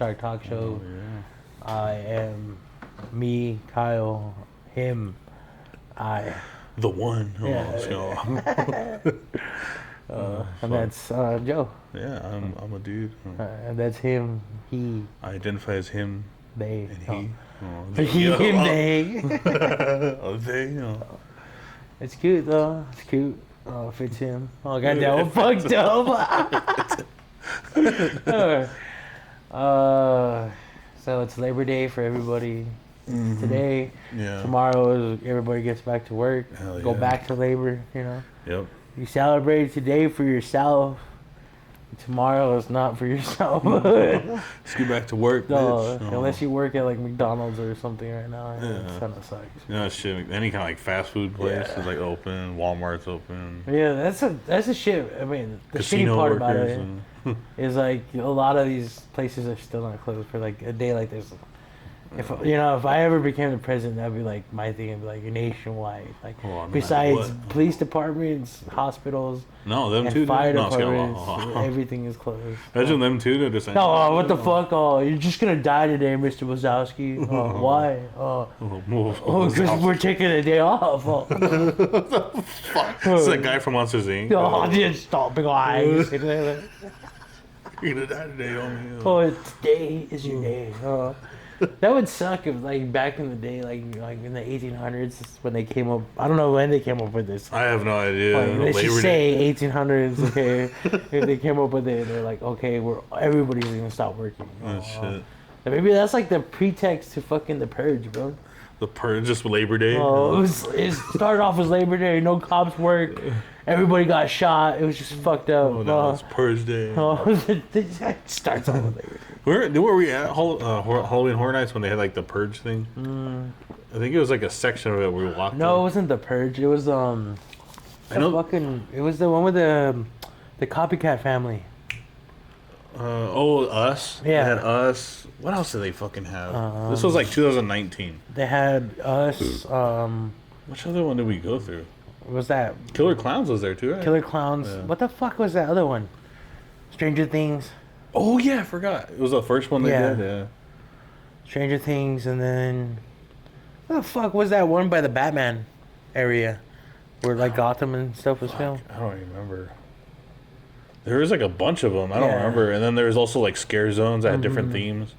Shark Talk Show. Oh, yeah. I am me, Kyle, him, I. The one. And that's Joe. Yeah, I'm a dude. And that's him, he. I identify as him They. and he. He, him, they. They. It's cute though. It's cute. Oh, if it's him. Oh, goddamn, I'm fucked up. So it's Labor Day for everybody today. Yeah. Tomorrow, everybody gets back to work. Hell Go yeah. back to labor, you know. Yep. You celebrate today for yourself. Tomorrow is not for yourself. Let's get back to work, bitch. Unless you work at like McDonald's or something right now. Yeah. It kind of sucks. You know, shit. Any kind of like fast food place is like open. Walmart's open. Yeah, that's a shit. I mean, the Casino shitty part about workers it is like a lot of these places are still not closed for like a day like this. If I ever became the president, that'd be like my thing. It'd be like nationwide, like besides police departments, hospitals, them and too. Fire departments, everything is closed. Imagine them too. They're just like, what the fuck? Oh, you're just gonna die today, Mr. Wazowski. Why? Because we're taking a day off. Fuck. It's that guy from Monsters Inc. Just stop, big eyes. You're gonna die today, homie. Today is your day. That would suck if, like, back in the day, like in the 1800s, when they came up. I don't know when they came up with this. I have no idea. Let's just say 1800s. Okay, if they came up with it, they're like, okay, everybody's gonna stop working. Shit. Maybe that's like the pretext to fucking the purge, bro. The purge, just Labor Day. It started off as Labor Day. No cops worked. Everybody got shot. It was just fucked up. No, it's Purge Day. It starts off with Labor Day. Where were we at Halloween Horror Nights when they had like the purge thing? I think it was like a section of it where we walked. No, it wasn't the purge. It was it was the one with the copycat family. Us. Yeah. They had Us. What else did they fucking have? This was like 2019. They had Us. Which other one did we go through? What was that? Killer Clowns was there too, right? Killer Clowns. Yeah. What the fuck was that other one? Stranger Things. Oh yeah, I forgot. It was the first one they did. Yeah. Stranger Things, and then what the fuck was that one by the Batman area, where like Gotham and stuff was filmed? I don't remember. There was like a bunch of them. I don't remember. And then there was also like scare zones that had different themes.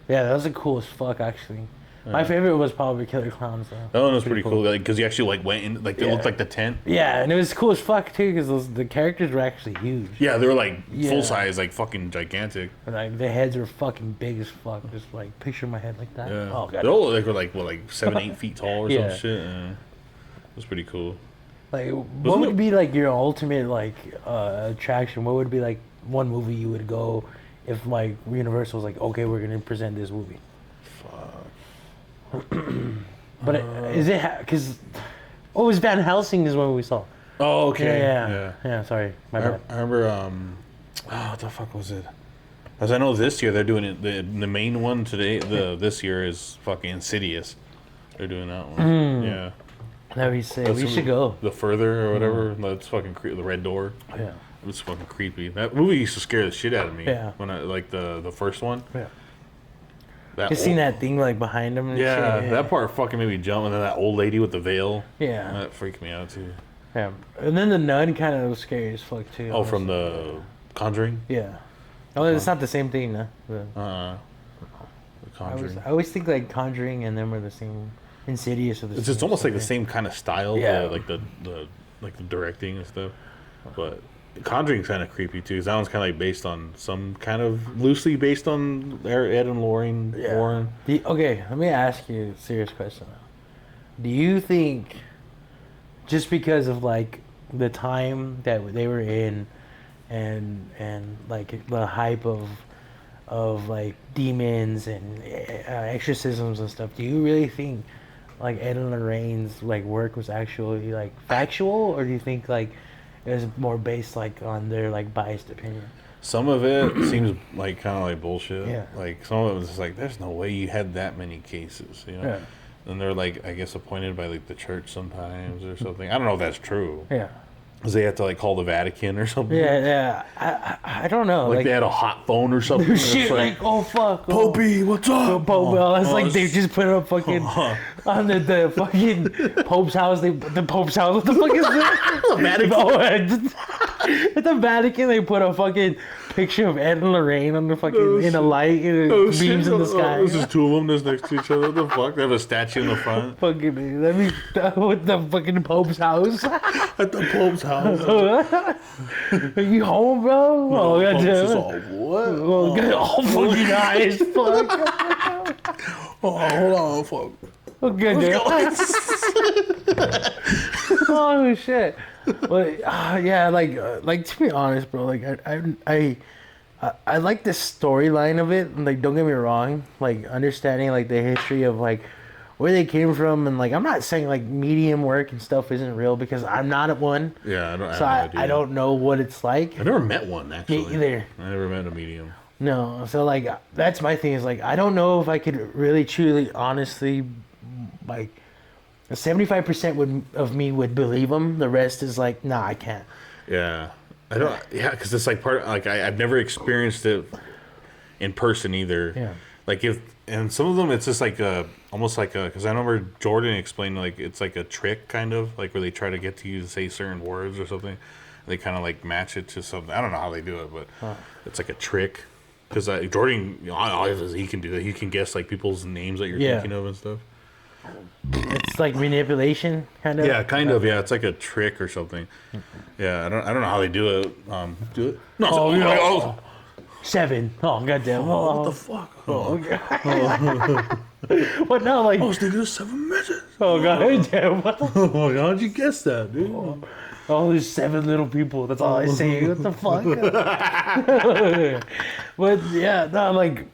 Yeah, that was the coolest fuck actually. Yeah. My favorite was probably Killer Clowns though. That one was pretty cool because you actually like went in, like it looked like the tent. Yeah, and it was cool as fuck too because the characters were actually huge. Yeah, they were like full size, like fucking gigantic. And, like the heads were fucking big as fuck. Just like picture my head like that. Yeah. Oh god. They all were like 7-8 feet tall or some shit. It was pretty cool. Like, what would be like your ultimate like attraction? What would be like one movie you would go if like Universal was like, okay, we're gonna present this movie? But is it because it was Van Helsing is one we saw. Oh, okay. Yeah. Sorry, my bad. I remember. What the fuck was it? As I know, this year they're doing it. The main one today. This year is fucking Insidious. They're doing that one. Yeah. That we say we should go. The Further or whatever. That's fucking the Red Door. Yeah. It was fucking creepy. That movie used to scare the shit out of me. Yeah. When I like the first one. Yeah. Just seen that thing like behind him and shit. Yeah, that part fucking made me jump, and then that old lady with the veil. Yeah. That freaked me out too. Yeah. And then the nun kind of was scary as fuck too. Oh, from the Conjuring? Yeah. Oh, it's not the same thing, no? The Conjuring. I always think like Conjuring and them are the same. Insidious of the. It's just almost like the same kind of style. Yeah. Like the directing and stuff. But Conjuring's kind of creepy too. 'Cause that one's kind of like based on some kind of loosely based on Ed and Lorraine Warren. Okay, let me ask you a serious question. Do you think just because of like the time that they were in, and like the hype of like demons and exorcisms and stuff, do you really think like Ed and Lorraine's like work was actually like factual, or do you think like it was more based like on their like biased opinion? Some of it seems like kind of like bullshit. Yeah. Like some of it was just like, there's no way you had that many cases, you know. Yeah. And they're like, I guess, appointed by like the church sometimes or something. I don't know if that's true. Yeah. Because they had to like call the Vatican or something. Yeah. I don't know. Like they had a hot phone or something. Shit, like, oh fuck. Popey, what's up? It's like they just put up fucking on the fucking Pope's house. The Pope's house. What the fuck is that? The Vatican. At the Vatican, they put a fucking picture of Ed and Lorraine on the fucking in a light and it beams in the sky. There's just two of them just next to each other. What the fuck? They have a statue in the front. Fucking let me with the fucking Pope's house. At the Pope's house. Are you home, bro? Oh, Pope's goddamn. what? Oh, God, all fucking high as fuck. Oh, hold on, fuck. Oh, goddamn. Oh shit. But yeah, like to be honest, bro, like I like the storyline of it. Like, don't get me wrong, like understanding like the history of like where they came from, and like I'm not saying like medium work and stuff isn't real because I'm not at one. Yeah, I don't know what it's like. I never met one actually. Me either. I never met a medium. No, so like that's my thing is like I don't know if I could really truly honestly like 75% of me would believe them. The rest is like, nah, I can't. Yeah, I don't. Yeah, because it's like I've never experienced it in person either. Yeah. Like and some of them it's just like almost like because I remember Jordan explained like it's like a trick kind of like where they try to get you to say certain words or something. They kind of like match it to something. I don't know how they do it, but it's like a trick. Because Jordan, he can do that. He can guess like people's names that you're thinking of and stuff. It's like manipulation, kind of. Yeah, kind of. Yeah, it's like a trick or something. Yeah, I don't know how they do it. Do it? No. 7. Oh goddamn! What the fuck? Oh god! What now? Like I was thinking of 7 minutes. Oh god! Damn! Oh, how'd you guess that, dude? Oh, there's 7 little people. That's all I say. What the fuck? But yeah, no, like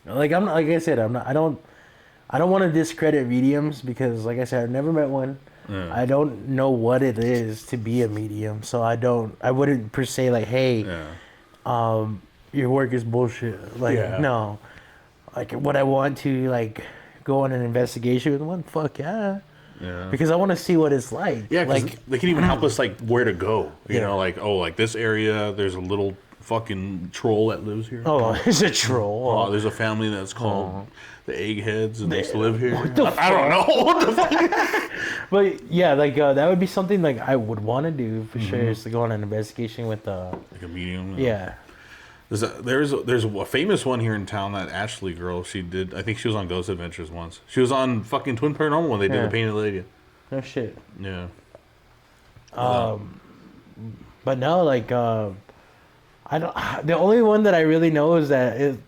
I'm not, like I said, I'm not. I don't want to discredit mediums because, like I said, I've never met one. Yeah. I don't know what it is to be a medium, so I wouldn't per se like, hey, your work is bullshit. Like, no. Like, would I want to like go on an investigation with one? Fuck yeah. Yeah. Because I want to see what it's like. Yeah, like they can even help us like where to go. You know, like like this area, there's a little fucking troll that lives here. Oh, it's a troll. Oh, there's a family that's called the Eggheads and they used to live here. I don't know. What the fuck? But yeah, like that would be something like I would want to do for sure. Is to go on an investigation with like a medium. Yeah. There's a famous one here in town, that Ashley girl. She did. I think she was on Ghost Adventures once. She was on fucking Twin Paranormal when they did the Painted Lady. No shit. Yeah. But no, like I don't. The only one that I really know is that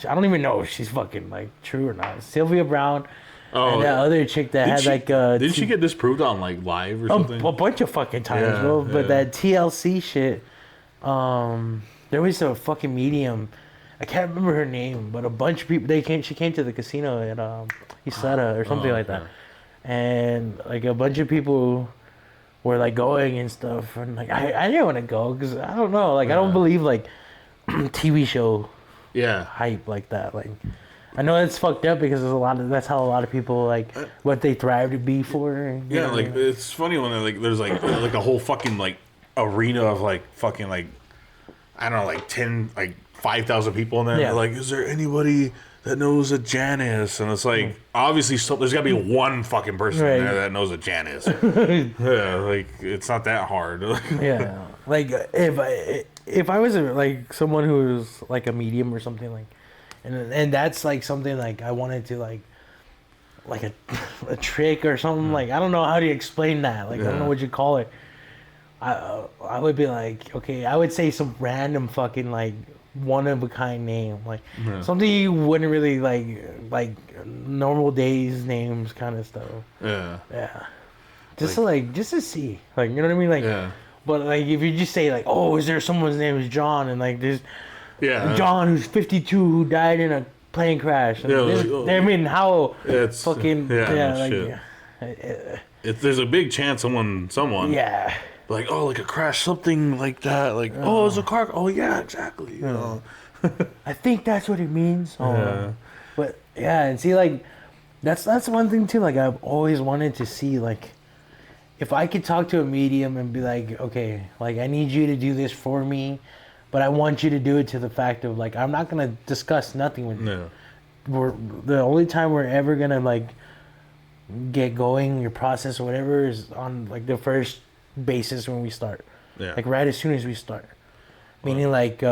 I don't even know if she's fucking like true or not. Sylvia Brown. Oh, and that other chick that had like didn't she get disproved on like live or something? A bunch of fucking times, bro. But that TLC shit. There was a fucking medium. I can't remember her name, but a bunch of people. She came to the casino at Isleta or something like that, and like a bunch of people were like going and stuff, and like I didn't want to go because I don't know, like I don't believe like TV show hype like that. Like I know it's fucked up because that's how a lot of people like what they thrive to be for. Yeah, know? Like it's funny when there's like a whole fucking like arena of like fucking like. I don't know, like 5,000 people in there. Yeah. They're like, is there anybody that knows a Janice? And it's like, obviously, there's got to be one fucking person in there that knows a Janice. Yeah, like, it's not that hard. Yeah. Like, if I was like someone who was like a medium or something, like, and that's like something like I wanted to like a trick or something, like, I don't know how to explain that. Like, I don't know what you call it. I would be like, okay, I would say some random fucking like one of a kind name, like something you wouldn't really like normal days names kind of stuff. Yeah. Just to see, like, you know what I mean, like. Yeah. But like if you just say like, oh, is there someone's name is John, and like there's John who's 52 who died in a plane crash. And I mean, how fucking there's a big chance someone like, oh, like a crash, something like that. Like, oh, it's a car. Oh, yeah, exactly. You know. I think that's what it means. But yeah, and see, like, that's one thing too. Like, I've always wanted to see, like, if I could talk to a medium and be like, okay, like I need you to do this for me, but I want you to do it to the fact of like I'm not gonna discuss nothing with you. No. We're the only time we're ever gonna like get going your process or whatever is on like the first basis when we start. Yeah. Like right as soon as we start. Meaning like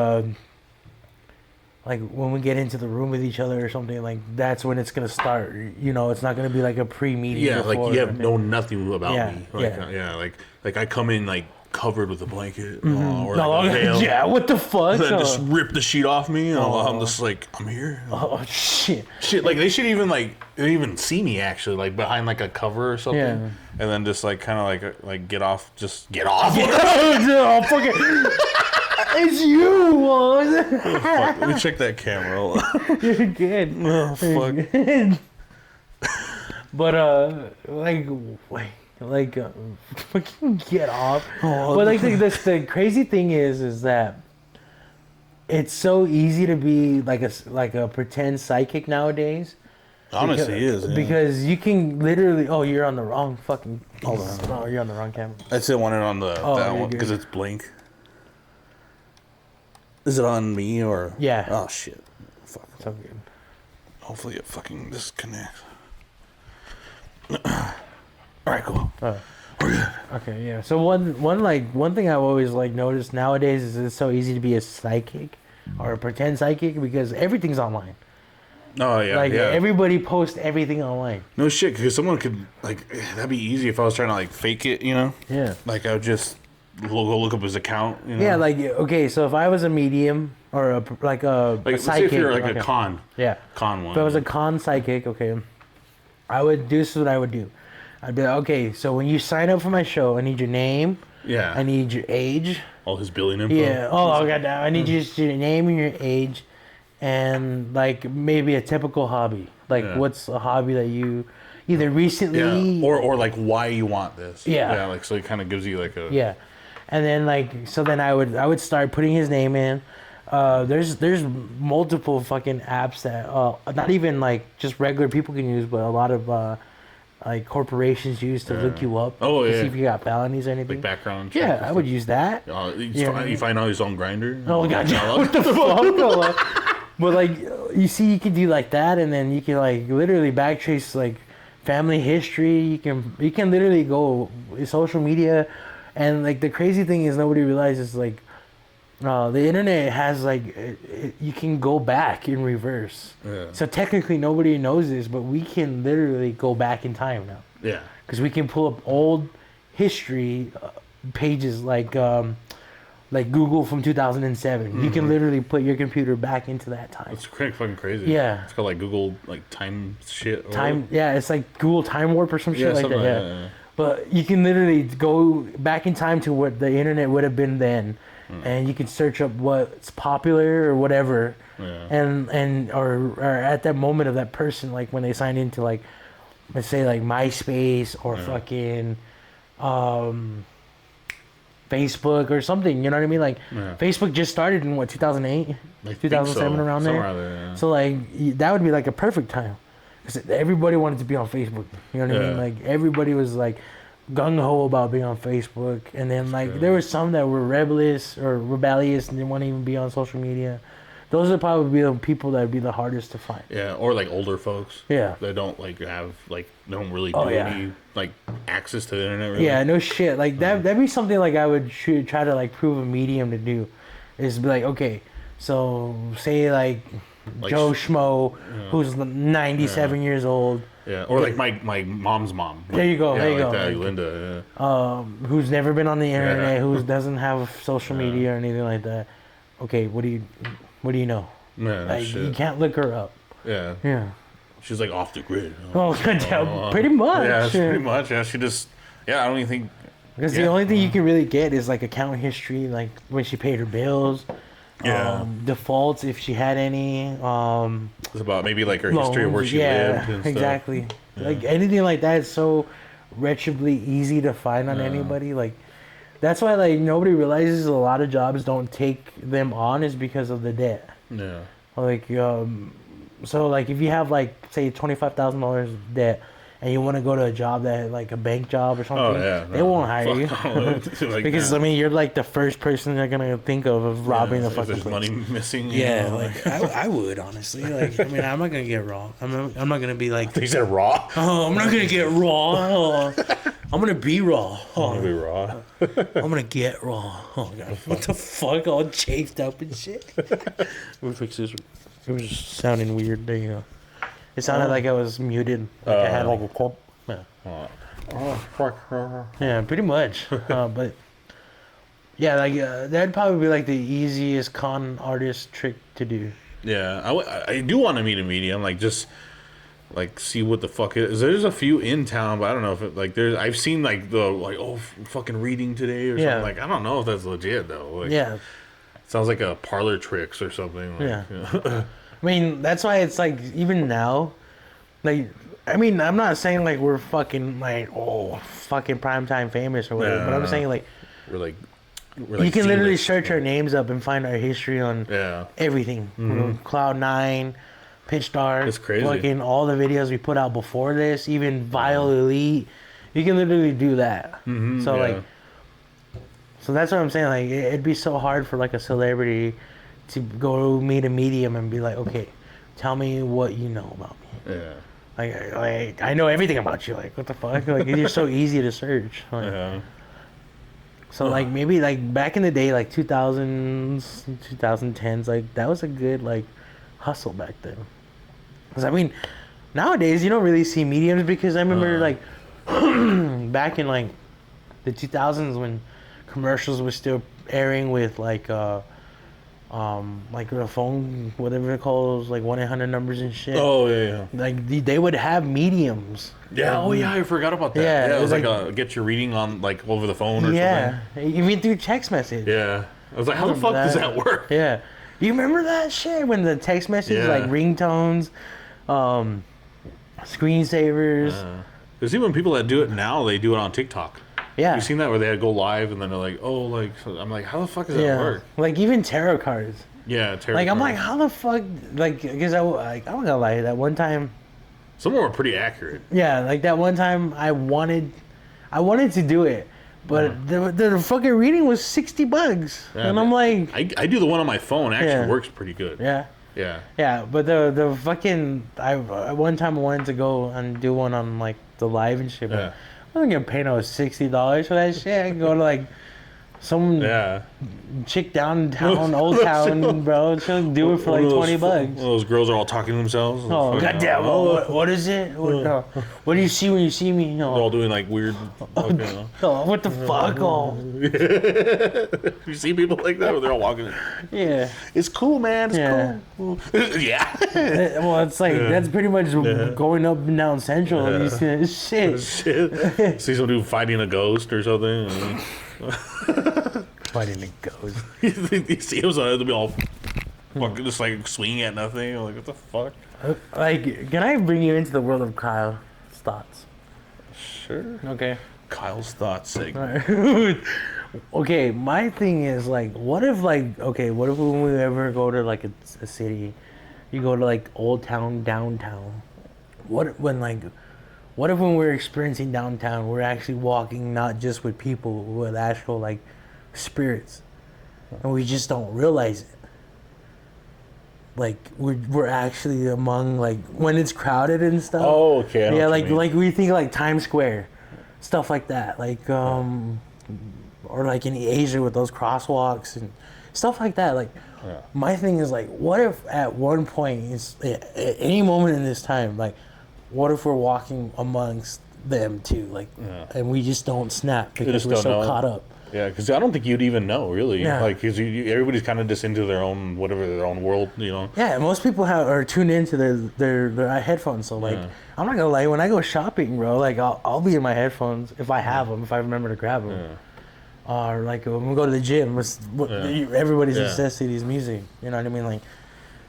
when we get into the room with each other or something, like that's when it's gonna start. You know, it's not gonna be like a pre-meeting. Yeah, like you have anything. known nothing about Yeah, me. Like, yeah. Like I come in like covered with a blanket or No, like a veil. yeah, what the fuck? And then just rip the sheet off me. And I'm just like, I'm here. Oh shit. Shit, like they should even like they didn't even see me actually, like behind like a cover or something. Yeah. And then just like kind of like get off, just get off. Oh, fuck it. It's you, man. Fuck, let me check that camera. You're good. Oh fuck. But fucking get off. But like the crazy thing is that it's so easy to be like a pretend psychic nowadays. Honestly, it is. Yeah. Because you can literally. Oh, you're on the wrong fucking. Hold on. Oh, you're on the wrong camera. I still want it on the that one good. because it's blank. Is it on me or? Yeah. Oh shit. Fuck. So good. Hopefully it fucking disconnects. All right, cool. We're good. Okay, yeah. So one thing I've always like noticed nowadays is it's so easy to be a psychic or a pretend psychic because everything's online. Oh yeah, Like yeah. everybody posts everything online. No shit, because someone could like that'd be easy if I was trying to like fake it, you know? Yeah. Like I would just go look up his account. You know? Yeah, like okay, so if I was a medium or a like a let's psychic, say if you're like okay. a con one. If I was a con psychic, okay, this is what I would do. I'd be like, okay, so when you sign up for my show, I need your name. Yeah. I need your age. All his billing info. Yeah. Oh, goddamn. I need just your name and your age, and like maybe a typical hobby. Like, what's a hobby that you either recently or like why you want this. Yeah. Yeah. Like so, it kind of gives you like a and then like so then I would start putting his name in. There's multiple fucking apps that not even like just regular people can use, but a lot of like corporations use to look you up. Oh, to yeah. see if you got felonies or anything. like background check. Yeah, I would use that. You find out he's on Grindr. Oh god, what the fuck? But like, you see, you can do like that, and then you can like literally backtrace like family history. You can literally go social media, and like the crazy thing is nobody realizes like the internet has like you can go back in reverse. Yeah. So technically nobody knows this, but we can literally go back in time now. Yeah. Because we can pull up old history pages like Google from 2007. Mm-hmm. You can literally put your computer back into that time. It's fucking crazy. Yeah. It's called like Google like time shit. Or It's like Google Time Warp or some shit like that. Like Yeah. that. But you can literally go back in time to what the internet would have been then. And you can search up what's popular or whatever, and or at that moment of that person, like when they signed into like, let's say like MySpace or fucking, Facebook or something. You know what I mean? Like Facebook just started in what 2008, 2007 around there. So like that would be like a perfect time, because everybody wanted to be on Facebook. You know what I mean? Like everybody was like gung-ho about being on Facebook, and then like there were some that were rebellious and didn't want to even be on social media. Those would probably be the people that would be the hardest to find. Yeah, or like older folks. Yeah. That don't like have like don't really do any like access to the internet really. Yeah, no shit. Like that'd be something like I would try to like prove a medium to do, is be like, okay, so say like Joe Schmo, who's 97 years old. Yeah, or like my mom's mom. There you go. Yeah, there you like go. that, Linda. Who's never been on the internet, who doesn't have social media or anything like that. Okay, what do you know? Yeah, like, shit. You can't look her up. Yeah. Yeah. She's like off the grid. Pretty much. Yeah, pretty much. Yeah, she just. Yeah, I don't even think. Because the only thing you can really get is like account history, like when she paid her bills. Yeah. Defaults if she had any. It's about maybe like her history of where she lived and exactly. stuff. Yeah. Like anything like that is so wretchedly easy to find on anybody. Like that's why like nobody realizes a lot of jobs don't take them on is because of the debt. Yeah. Like so like if you have like say $25,000 debt and you want to go to a job that like a bank job or something, they won't hire you like, because I mean you're like the first person they're gonna think of robbing the fucking there's place. money missing. Yeah, like I would honestly. Like I mean, I'm not gonna get raw. I'm not gonna be like. They said raw. Oh, I'm not gonna get raw. Oh, I'm gonna be raw. Oh, I'm gonna be raw. I'm gonna get raw. Oh god, what the fuck? All chafed up and shit. We'll fix this. It was sounding weird. There you go. It sounded like I was muted. Like I had like a cup. Yeah, pretty much. But yeah, like that'd probably be like the easiest con artist trick to do. Yeah, I do want to meet a medium. Like just like see what the fuck it is. There's a few in town, but I don't know if it like there's. I've seen like the like fucking reading today or something. Like I don't know if that's legit though. Like, yeah. Sounds like a parlor tricks or something. Like, yeah. I mean, that's why it's like, even now, like, I mean, I'm not saying like we're fucking like, fucking primetime famous or whatever, but I'm saying like, we're like you can literally search our names up and find our history on everything. Cloud9, Pitch Dark. It's crazy. Fucking all the videos we put out before this, even Vile Elite. You can literally do that. So like, so that's what I'm saying. Like, it'd be so hard for like a celebrity to go meet a medium and be like, okay, tell me what you know about me. Yeah. Like I know everything about you. Like, what the fuck? Like, you're so easy to search. Like, so like maybe like back in the day, like 2000s, 2010s, like that was a good like hustle back then. Cause I mean, nowadays you don't really see mediums, because I remember like back in like the 2000s when commercials were still airing with like the phone, whatever it calls, like 1-800 numbers and shit. Oh yeah. Like they would have mediums. Yeah. Oh yeah, I forgot about that. Yeah, it was like a get your reading on like over the phone or something. Yeah, even through text message. Yeah. I was like, how the fuck does that work? Yeah. You remember that shit when the text message like ringtones, screensavers. There's even people that do it now. They do it on TikTok. Yeah. You seen that where they go live and then they're like, oh, like, so I'm like, how the fuck does that work? Like even tarot cards. Yeah, tarot. Like cards. I'm like, how the fuck? Like, because I'm not gonna lie, that one time. Some of them were pretty accurate. Yeah, like that one time I wanted to do it, but the fucking reading was $60, and I'm like, I do the one on my phone. Actually, works pretty good. Yeah. Yeah. Yeah, but the fucking one time I wanted to go and do one on like the live and shit. But I'm not gonna pay no $60 for that shit. I can go to like some chick downtown, old town, bro. She'll do it for like $20. Those girls are all talking to themselves. Oh goddamn! What is it? What do you see when you see me? They're all doing like weird. What the fuck? You see people like that, where they're all walking. Yeah. It's cool, man. It's cool. Yeah. Well, it's like that's pretty much going up and down Central. And you see that shit. See some dude fighting a ghost or something. Fighting a ghost. You see him, so they'll be all fucking just like swinging at nothing. I'm like, what the fuck? Like, can I bring you into the world of Kyle's thoughts? Sure. Okay. Kyle's thoughts segment. Okay, my thing is like, what if when we ever go to like a city, you go to like Old Town, downtown. What if when we're experiencing downtown, we're actually walking not just with people, with actual like spirits, and we just don't realize it. Like we're actually among like when it's crowded and stuff. Oh, okay. Yeah, like we think like Times Square, stuff like that. Like or like in Asia with those crosswalks and stuff like that. Like my thing is like, what if at one point, at any moment in this time, like, what if we're walking amongst them too, like, and we just don't snap because we're so caught up. Yeah, because I don't think you'd even know, really. Yeah. Like, because everybody's kind of just into their own, their own world, you know? Yeah, most people are tuned into their headphones. So, like, I'm not going to lie, when I go shopping, bro, like, I'll be in my headphones if I have them, if I remember to grab them. Yeah. Or, like, when we go to the gym, everybody's obsessed to these music. You know what I mean? Like,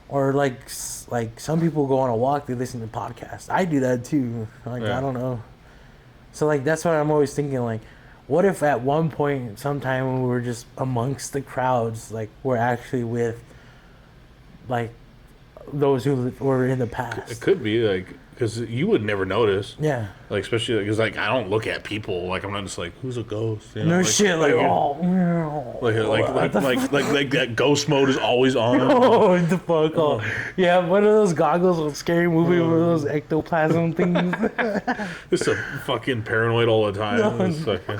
or, like some people go on a walk, they listen to podcasts. I do that, too. Like, I don't know. So, like, that's why I'm always thinking, like, what if at one point, sometime when we were just amongst the crowds, like, we're actually with, like, those who were in the past? It could be, like, because you would never notice. Yeah. Like, especially because like I don't look at people like I'm not just like who's a ghost. You know? No like, shit. Like like that ghost mode is always on. Oh, what the fuck? Oh. Yeah, one of those goggles with scary movie with those ectoplasm things. It's a fucking paranoid all the time. It's fucking,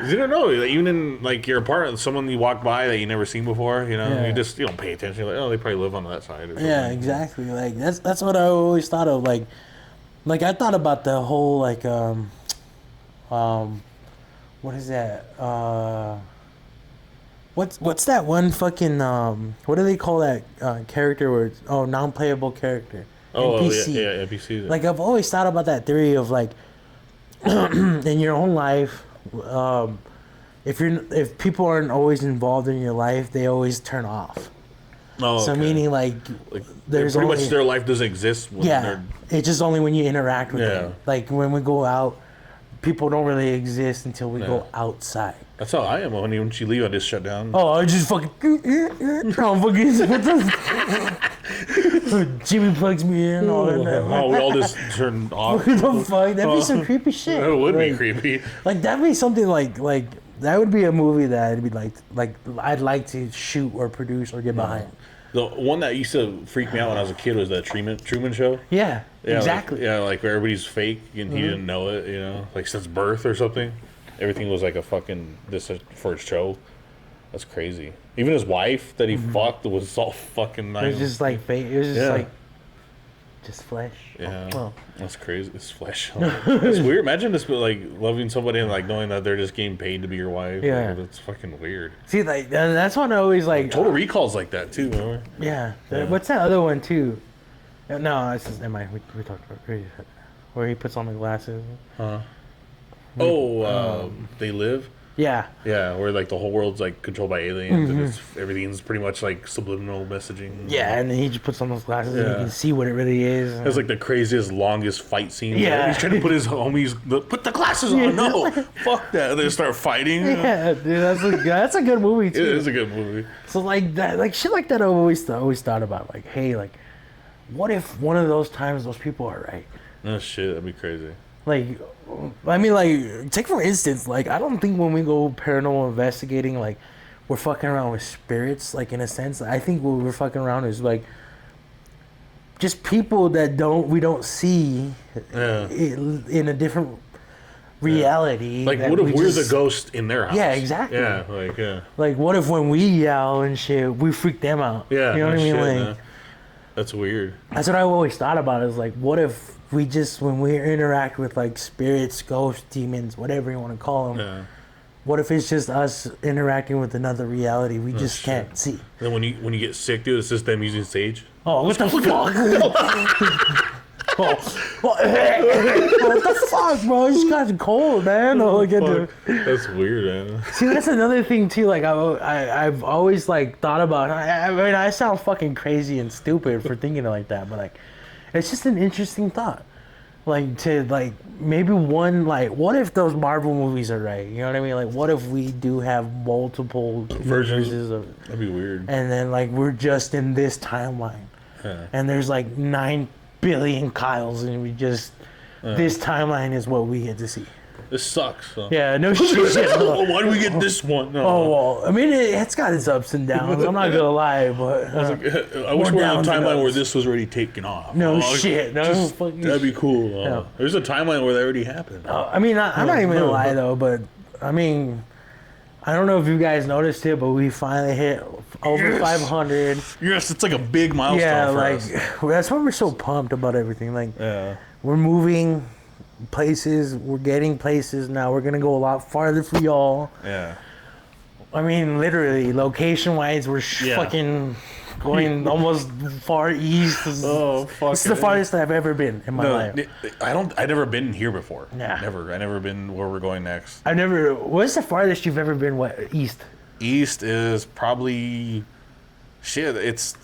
you don't know. Even in like your apartment, someone you walk by that you never seen before, you know, you don't pay attention. You're like, oh, they probably live on that side. Or yeah, exactly. Like that's what I always thought of. Like I thought about the whole like what is that? What's that one fucking what do they call that character where it's non-playable character? NPC. Yeah, NPC. Like I've always thought about that theory of like in your own life, if people aren't always involved in your life, they always turn off. Oh, so okay. Meaning like there's pretty only, much their life doesn't exist. When it's just only when you interact with them. Like when we go out, people don't really exist until we go outside. That's how I am. When you leave, I just shut down. Oh, I just fucking. Jimmy plugs me in. Oh, we all just turn off. What the fuck? That'd be some creepy shit. That would be creepy. Like that'd be something like that would be a movie that I'd be like I'd like to shoot or produce or get behind. The one that used to freak me out when I was a kid was that Truman Show. Yeah, exactly. Like where everybody's fake and he didn't know it. You know, like since birth or something. Everything was like a fucking this for a show. That's crazy. Even his wife that he fucked was all fucking nice. It was just like fake. It was just like just flesh. Yeah, oh. That's crazy. It's flesh. It's weird. Imagine just like loving somebody and like knowing that they're just getting paid to be your wife. Yeah, like, that's fucking weird. See, like that's what I always like. Total Recall's like that too. Remember? Yeah. What's that other one too? No, it's just, never mind. We talked about Crazy where he puts on the glasses. They Live? Yeah. Yeah, where like the whole world's like controlled by aliens and everything's pretty much like subliminal messaging. Yeah, and then he just puts on those glasses and you can see what it really is. It's like the craziest, longest fight scene. Yeah. He's trying to put his homies, put the glasses on. No, fuck that. And they start fighting. Yeah, dude, that's a good movie too. It is a good movie. So like that, like shit like that, I always thought about. Like, hey, like, what if one of those times those people are right? Oh shit, that'd be crazy. Like, I mean, like, take for instance, like, I don't think when we go paranormal investigating, like, we're fucking around with spirits, like, in a sense. I think what we're fucking around is, like, just people that we don't see in a different reality. Like, what if we're the ghost in their house? Yeah, exactly. Yeah, like, what if when we yell and shit, we freak them out? Yeah, you know what I mean? Like, no. That's weird. That's what I always thought about. Is like, what if when we interact with like spirits, ghosts, demons, whatever you want to call them, what if it's just us interacting with another reality we just can't see? And then when you get sick, dude, it's just them using sage. Oh, what the fuck? What the fuck, bro? You just got cold, man. That's weird, man. See, that's another thing too. Like I've always like thought about. I mean, I sound fucking crazy and stupid for thinking like that, but like, it's just an interesting thought. Like to like maybe one like, what if those Marvel movies are right? You know what I mean? Like, what if we do have multiple versions of? That'd be weird. And then like we're just in this timeline, and there's like 9 billion Kyles, and we just this timeline is what we get to see. This sucks. So. Yeah, no shit. Why do we get this one? No. Oh well, I mean it's got its ups and downs. I'm not gonna lie, but I wish we were on a timeline where this was already taken off. No shit. No, that'd be cool. There's a timeline where that already happened. I mean, I'm not even gonna lie though, but I mean, I don't know if you guys noticed it, but we finally hit over 500. Yes, it's like a big milestone. Yeah, for like us. That's why we're so pumped about everything. Like, we're moving places, we're getting places now. We're gonna go a lot farther for y'all. Yeah. I mean, literally, location-wise, we're fucking going almost far east. Oh, fuck. It's the farthest I've ever been in my life. I've never been here before. Yeah. Never. I never been where we're going next. What's the farthest you've ever been east? East is probably, it's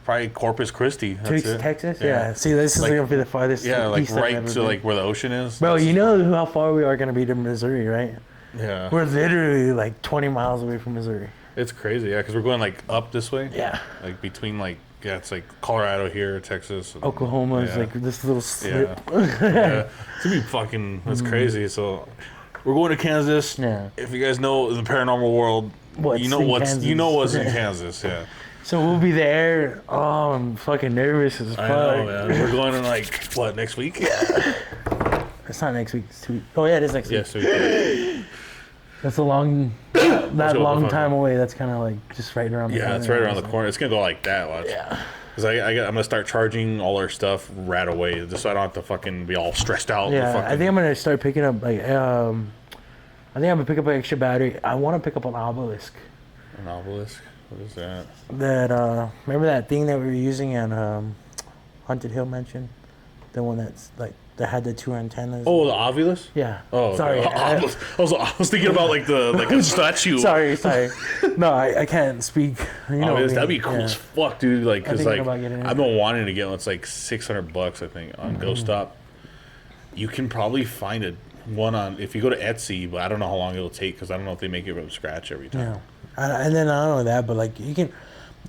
probably Corpus Christi. That's it. Texas? Yeah. See, this is like, going to be the farthest like east right to like where the ocean is. Bro, you know how far we are going to be to Missouri, right? Yeah. We're literally like 20 miles away from Missouri. It's crazy, yeah, because we're going like up this way. Yeah. Like between like Yeah, it's like Colorado here, Texas. And, Oklahoma is like this little slip. Yeah. It's gonna be fucking, that's crazy. So we're going to Kansas. Yeah. If you guys know the paranormal world, you know what's in Kansas. Yeah. So we'll be there. Oh, I'm fucking nervous as fuck. I know, man. We're going in like what, next week? Yeah. It's not next week. It's 2 weeks. Oh yeah, it is next week. Yes. Yeah, That's a long, not long time away. That's kind of like just right around the corner. Yeah, it's right around the corner. It's gonna go like that. Watch. Yeah. Because I'm gonna start charging all our stuff right away, just so I don't have to fucking be all stressed out. Yeah, I think I'm gonna start picking up like I think I'm gonna pick up an extra battery. I want to pick up an obelisk. An obelisk? What is that? That remember that thing that we were using at Haunted Hill Mansion, the one that's like that had the 2 antennas. Oh, the Ovilus? Yeah. Oh, sorry. Okay. I was thinking about like a statue. Sorry. No, I can't speak. You know, Ovilus, that'd be cool as fuck, dude. Like, cause like I've been wanting to get one. It's like $600, I think, on Ghost Stop. You can probably find one on if you go to Etsy, but I don't know how long it'll take because I don't know if they make it from scratch every time. Yeah. And then I don't know that, but like you can.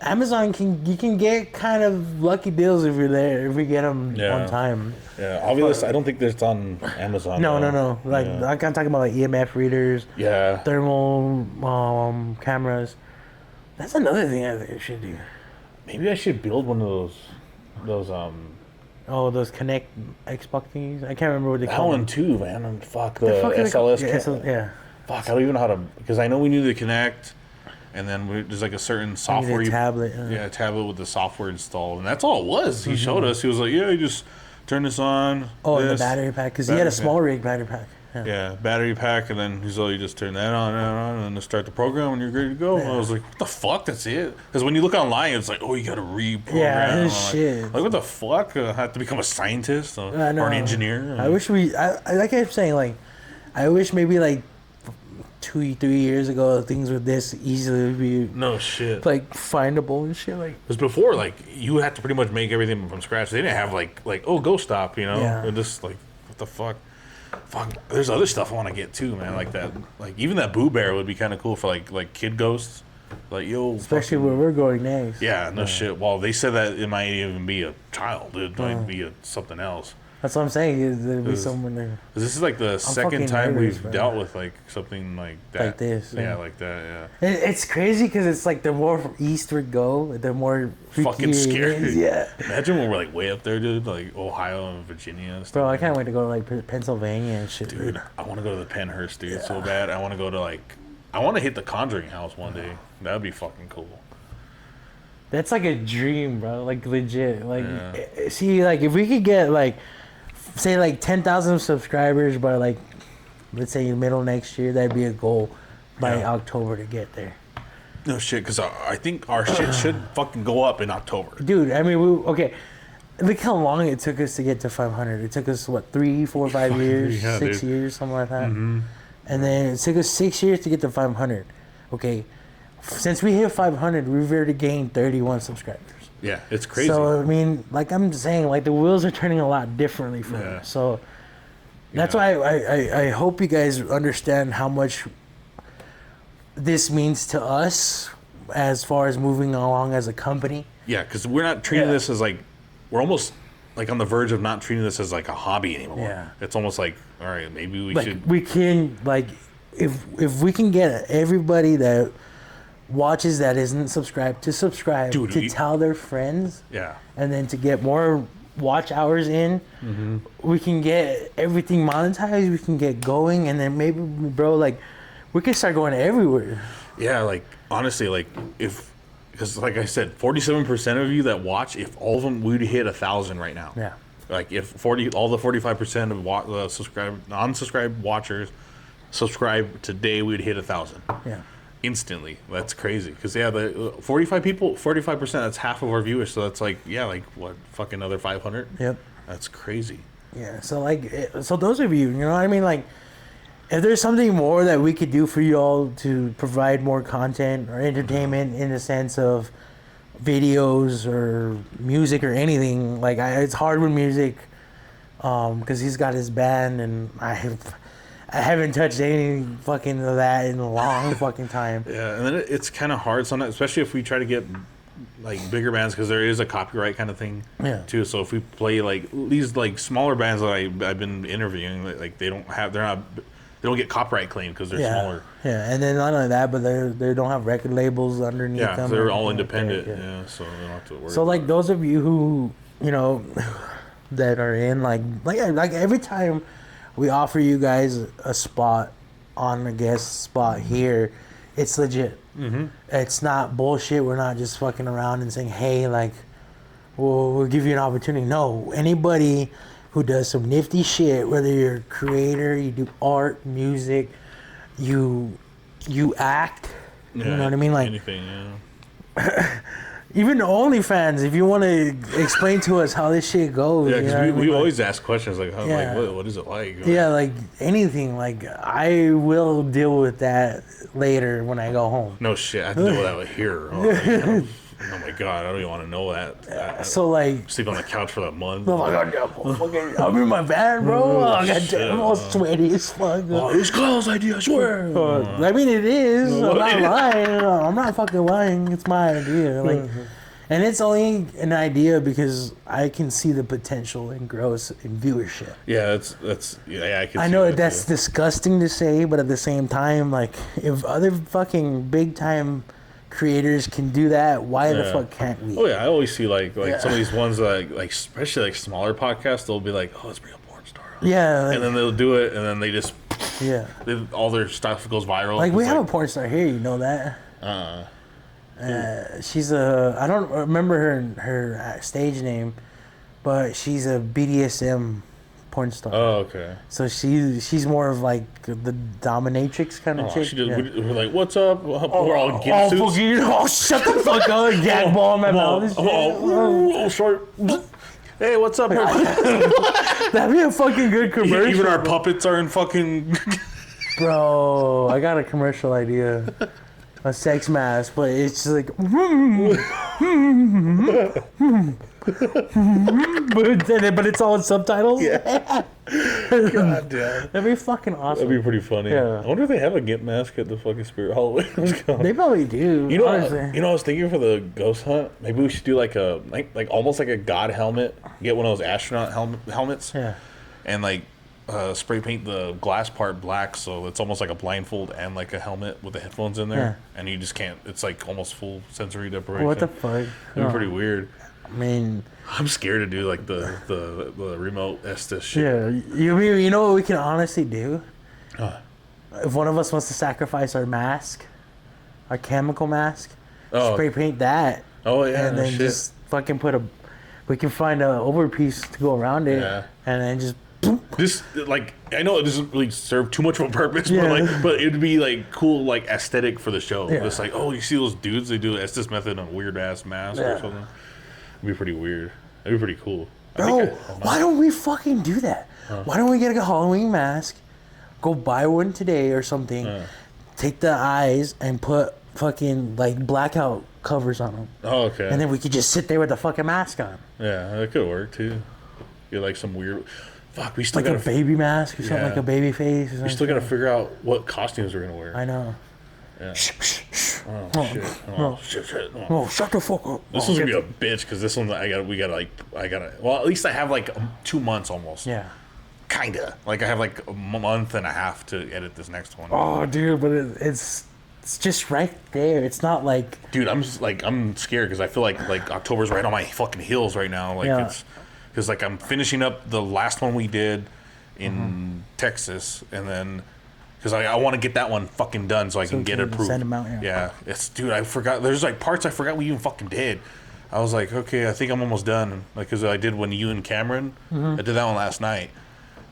Amazon you can get kind of lucky deals if you're there if we get them on time. Yeah, obviously I don't think that's on Amazon. No. Like I'm talking about like EMF readers. Yeah. Thermal cameras. That's another thing I think I should do. Maybe I should build one of those those Connect Xbox thingies. I can't remember what they call them. That one too, man. And fuck the SLS. Yeah. Fuck, I don't even know how to because I know we need to connect. And then there's like a certain software. A tablet. A tablet with the software installed. And that's all it was. He showed us. He was like, yeah, you just turn this on. Oh, and the battery pack. Because he had a small rig battery pack. Yeah, battery pack. And then he's like, you just turn that on, and then to start the program and you're ready to go. Yeah. I was like, what the fuck? That's it? Because when you look online, it's like, oh, you got to reprogram. Yeah, shit. Like, what the fuck? I have to become a scientist or an engineer? I wish like I kept saying, like, I wish maybe like 2-3 years ago things were this easily be like findable and shit. Like because before, like you had to pretty much make everything from scratch. They didn't have like Ghost Stop, you know. They're just like, what the fuck. There's other stuff I want to get too, man. Like that, like even that Boo Bear would be kind of cool for like kid ghosts. Like especially where we're going next. Yeah, no shit. Well, they said that it might even be a child. It might be something else. That's what I'm saying. There'll be someone there. This is like the second time we've dealt with like something like that. Like this. Yeah, like that. Yeah. It's crazy because it's like the more east we go, the more fucking scary. Yeah. Imagine when we're like way up there, dude, like Ohio and Virginia and stuff. Bro, I can't wait to go to like Pennsylvania and shit. Dude, I want to go to the Pennhurst, dude, so bad. I want to go to I want to hit the Conjuring house one day. That'd be fucking cool. That's like a dream, bro. Like legit. Like see, like if we could get like. Say like 10,000 subscribers by like, let's say middle next year. That'd be a goal by October to get there. No shit, because I think our shit should fucking go up in October. Dude, I mean, look how long it took us to get to 500. It took us what 3, 4, 5 years, 6 years, something like that. Mm-hmm. And then it took us 6 years to get to 500. Okay, since we hit 500, we've already gained 31 subscribers. Yeah, it's crazy. So, I mean, like I'm saying, like the wheels are turning a lot differently for us. So, that's why I hope you guys understand how much this means to us as far as moving along as a company. Yeah, because we're not treating this as like, we're almost like on the verge of not treating this as like a hobby anymore. Yeah. It's almost like, all right, maybe we should. We can, like, if we can get everybody that watches that isn't subscribed to subscribe, dude, to tell their friends, and then to get more watch hours in, we can get everything monetized, we can get going, and then maybe, bro, like we can start going everywhere. Yeah, like honestly, like because like I said, 47% of you that watch, if all of them we'd hit 1,000 right now. Yeah, like if all the 45% of non-subscribed watchers subscribe today, we'd hit 1,000. Yeah. Instantly. That's crazy because the 45%, that's half of our viewers, so that's like what, fucking another 500. Yep, that's crazy. Yeah, so so those of you know what I mean, like if there's something more that we could do for you all to provide more content or entertainment in the sense of videos or music or anything, like it's hard with music because he's got his band and I haven't touched any fucking of that in a long fucking time. Yeah, and then it's kind of hard sometimes, especially if we try to get like bigger bands because there is a copyright kind of thing too. So if we play like these like smaller bands that I've been interviewing, like they don't get copyright claim because they're smaller. Yeah, and then not only that, but they don't have record labels underneath them. Yeah, they're all independent. Yeah, so they don't have to worry. So like those of you who that are in like every time we offer you guys a spot on a guest spot here, it's legit. Mm-hmm. It's not bullshit. We're not just fucking around and saying, hey, like, we'll give you an opportunity. No, anybody who does some nifty shit, whether you're a creator, you do art, music, you act, you know what I mean? Like anything, even the OnlyFans, if you want to explain to us how this shit goes. Yeah, because we always ask questions like, what is it like? Yeah, like anything. Like, I will deal with that later when I go home. No shit, I have to deal with that here. Oh my god, I don't even want to know that. So like, sleep on the couch for a month. Oh my god, I'm in my van, bro. I'm all sweaty as fuck. Oh, it was Kyle's idea, I swear. I mean, it is. I'm not lying. I'm not fucking lying. It's my idea. Like, and it's only an idea because I can see the potential in growth in viewership. Yeah, I can. I know that's disgusting to say, but at the same time, like, if other fucking big time creators can do that, why the fuck can't we? Oh yeah, I always see like some of these ones like especially like smaller podcasts, they'll be like, oh, let's bring a porn star on. Yeah, and then they'll do it, and then they just all their stuff goes viral. Like we have a porn star here, you know that? She's I don't remember her stage name, but she's a BDSM porn star. Oh, okay. So she's more of like the dominatrix kind of chick. We're like, what's up? We're all get suits. Shut the fuck up! Gag ball in my mouth. Oh, short. Hey, what's up? That'd be a fucking good commercial. Even our puppets are in fucking. Bro, I got a commercial idea. A sex mask, but it's just like. but it's all in subtitles. Yeah. God damn. That'd be fucking awesome. That'd be pretty funny. Yeah. I wonder if they have a Gimp mask at the fucking Spirit Halloween. They probably do. You know, I was thinking for the ghost hunt, maybe we should do like a like almost like a god helmet. Get one of those astronaut helmets. Yeah. And like spray paint the glass part black, so it's almost like a blindfold and like a helmet with the headphones in there, and you just can't. It's like almost full sensory deprivation. What the fuck? It'd be pretty weird. I mean, I'm scared to do like the remote Estes shit. Yeah, you know what we can honestly do? If one of us wants to sacrifice our mask, our chemical mask, spray paint that. Oh yeah, and then just fucking we can find a overpiece to go around it, and then just. This like I know it doesn't really serve too much of a purpose, but it'd be like cool, like aesthetic for the show. It's like, oh, you see those dudes? They do Estes method on a weird ass mask or something. It'd be pretty weird. It'd be pretty cool. Bro, why don't we fucking do that? Why don't we get a Halloween mask, go buy one today or something, take the eyes and put fucking like blackout covers on them. Oh, okay. And then we could just sit there with the fucking mask on. Yeah, that could work too. Get like some weird. Fuck, we still like a baby mask or something, like a baby face. Or we still gotta figure out what costumes we're gonna wear. I know. Yeah. Oh, shit. Oh, shut the fuck up. This one's gonna be a bitch because this one well, at least I have like 2 months almost. Yeah. Kinda. Like I have like a month and a half to edit this next one. Oh, dude, but it's just right there. It's not like. Dude, I'm scared because I feel like October's right on my fucking heels right now. Like it's. Because like I'm finishing up the last one we did in Texas, and then because I want to get that one fucking done so I can get it approved. Send them out. Yeah, it's dude. I forgot. There's like parts I forgot we even fucking did. I was like, okay, I think I'm almost done. Like because I did when you and Cameron, I did that one last night,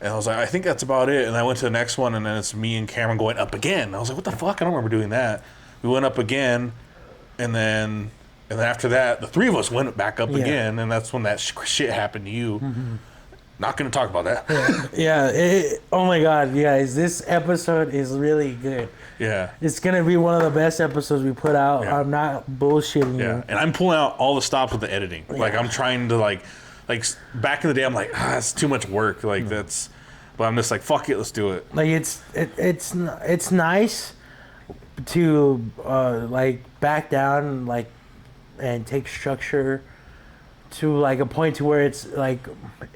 and I was like, I think that's about it. And I went to the next one, and then it's me and Cameron going up again. I was like, what the fuck? I don't remember doing that. We went up again, and then after that, the three of us went back up again, and that's when that shit happened to you. Not going to talk about that. Oh my god, guys, this episode is really good. Yeah. It's going to be one of the best episodes we put out. Yeah. I'm not bullshitting you. And I'm pulling out all the stops with the editing. Yeah. Like, I'm trying to, like back in the day, I'm like, it's too much work. Like, that's... But I'm just like, fuck it, let's do it. Like, it's nice to, like, back down, like, and take structure to like a point to where it's like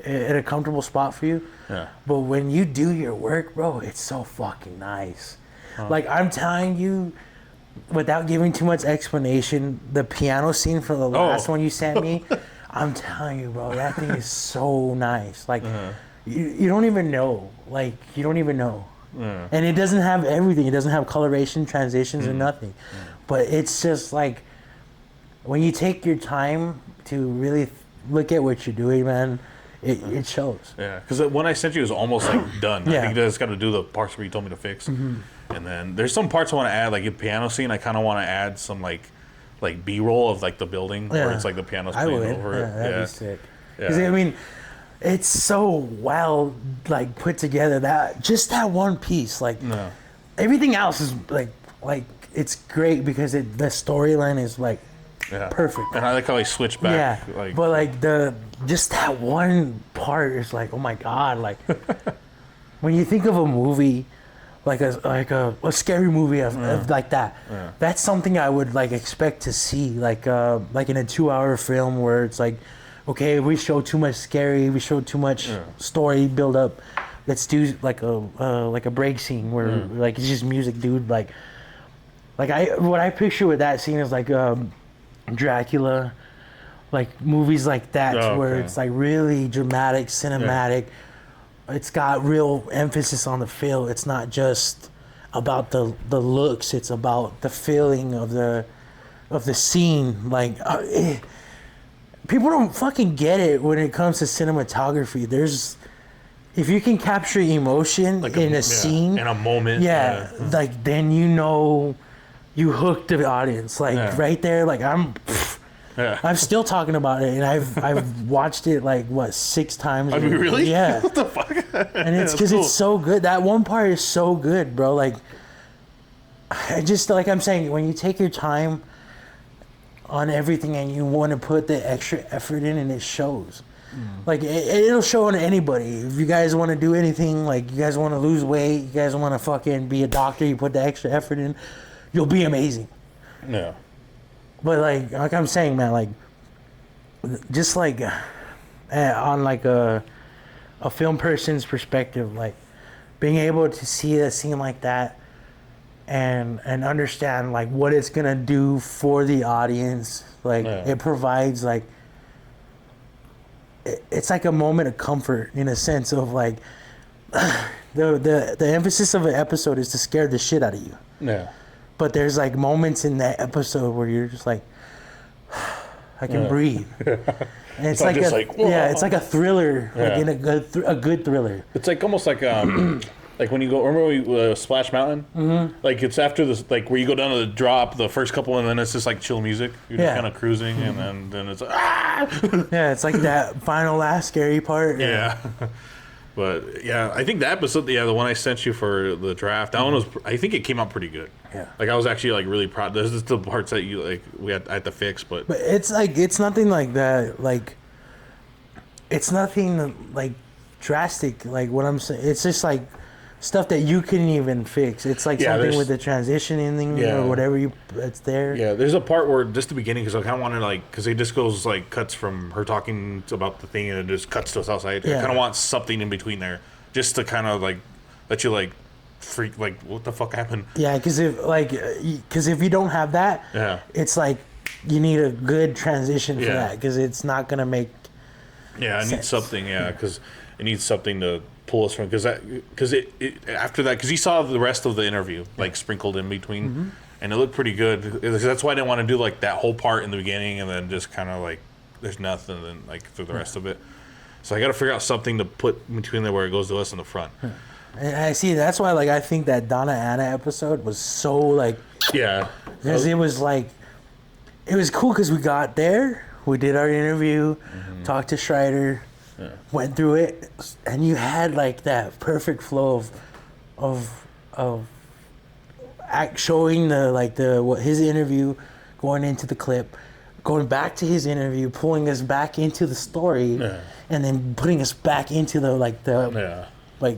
at a comfortable spot for you. Yeah. But when you do your work, bro, it's so fucking nice. Like I'm telling you, without giving too much explanation, the piano scene for the last one you sent me, I'm telling you, bro, that thing is so nice. Like you don't even know. Like you don't even know. And it doesn't have everything. It doesn't have coloration, transitions, or nothing. But it's just like when you take your time to really look at what you're doing, man, it shows. Yeah, because when I sent you, it was almost like done. Yeah. I think that's got to do the parts where you told me to fix. And then there's some parts I want to add, like in piano scene. I kind of want to add some like B-roll of like the building where it's like the piano's playing over it. That'd be sick. Yeah. 'Cause, I mean, it's so well like put together that just that one piece, like everything else is like it's great because the storyline is like perfect. And I like how they switch back. Yeah, Like, but like just that one part is like, oh my god, like when you think of a movie. Like a scary movie of like that. Yeah. That's something I would like expect to see like in a 2-hour film where it's like, okay, we show too much scary, we show too much story build up. Let's do like a break scene where like it's just music, dude. Like what I picture with that scene is like Dracula, like movies like that where it's like really dramatic, cinematic. Yeah. It's got real emphasis on the feel. It's not just about the looks. It's about the feeling of the scene. Like people don't fucking get it when it comes to cinematography. If you can capture emotion like in a scene in a moment, like then you know you hooked the audience. Like right there, like I'm still talking about it, and I've watched it like 6 times. Are you really? Yeah. What the fuck? And it's because it's so good. That one part is so good, bro. Like, just like I'm saying, when you take your time on everything and you want to put the extra effort in, and it shows. Like it'll show on anybody. If you guys want to do anything, like you guys want to lose weight, you guys want to fucking be a doctor, you put the extra effort in, you'll be amazing. Yeah. But like I'm saying, man, like just like on like a film person's perspective, like being able to see a scene like that and understand like what it's gonna do for the audience, like it provides like it's like a moment of comfort in a sense of like the emphasis of an episode is to scare the shit out of you. Yeah. But there's like moments in that episode where you're just like, I can breathe. And it's like it's like a thriller, like in a good thriller. It's like almost like like when you go, remember Splash Mountain? Mm-hmm. Like it's after this, like where you go down to the drop, the first couple, and then it's just like chill music. You're just kind of cruising, and then it's like, yeah, it's like that last scary part. Yeah. But yeah, I think the episode, the one I sent you for the draft, that one was, I think it came out pretty good. Yeah. Like I was actually like really proud. There's just the parts that I had to fix, but it's like, it's nothing like that. Like, it's nothing like drastic. Like what I'm saying, it's just like stuff that you couldn't even fix. It's like something with the transitioning or whatever it's there. Yeah, there's a part where just the beginning, because I kind of wanted because it just goes like cuts from her talking about the thing and it just cuts to us outside. I kind of want something in between there, just to kind of like let you like freak, like what the fuck happened? Yeah, because if you don't have that, it's like you need a good transition for that, because it's not gonna make. Yeah, I need something. Yeah, because it needs something to pull us from, because it after that, because you saw the rest of the interview like sprinkled in between, and it looked pretty good. That's why I didn't want to do like that whole part in the beginning and then just kind of like there's nothing then like through the rest of it. So I got to figure out something to put between there where it goes to us in the front. And I see that's why like I think that Donna Anna episode was so like because it was like it was cool because we got there, we did our interview, talked to Schreider. Yeah. Went through it, and you had like that perfect flow of showing his interview, going into the clip, going back to his interview, pulling us back into the story, and then putting us back into like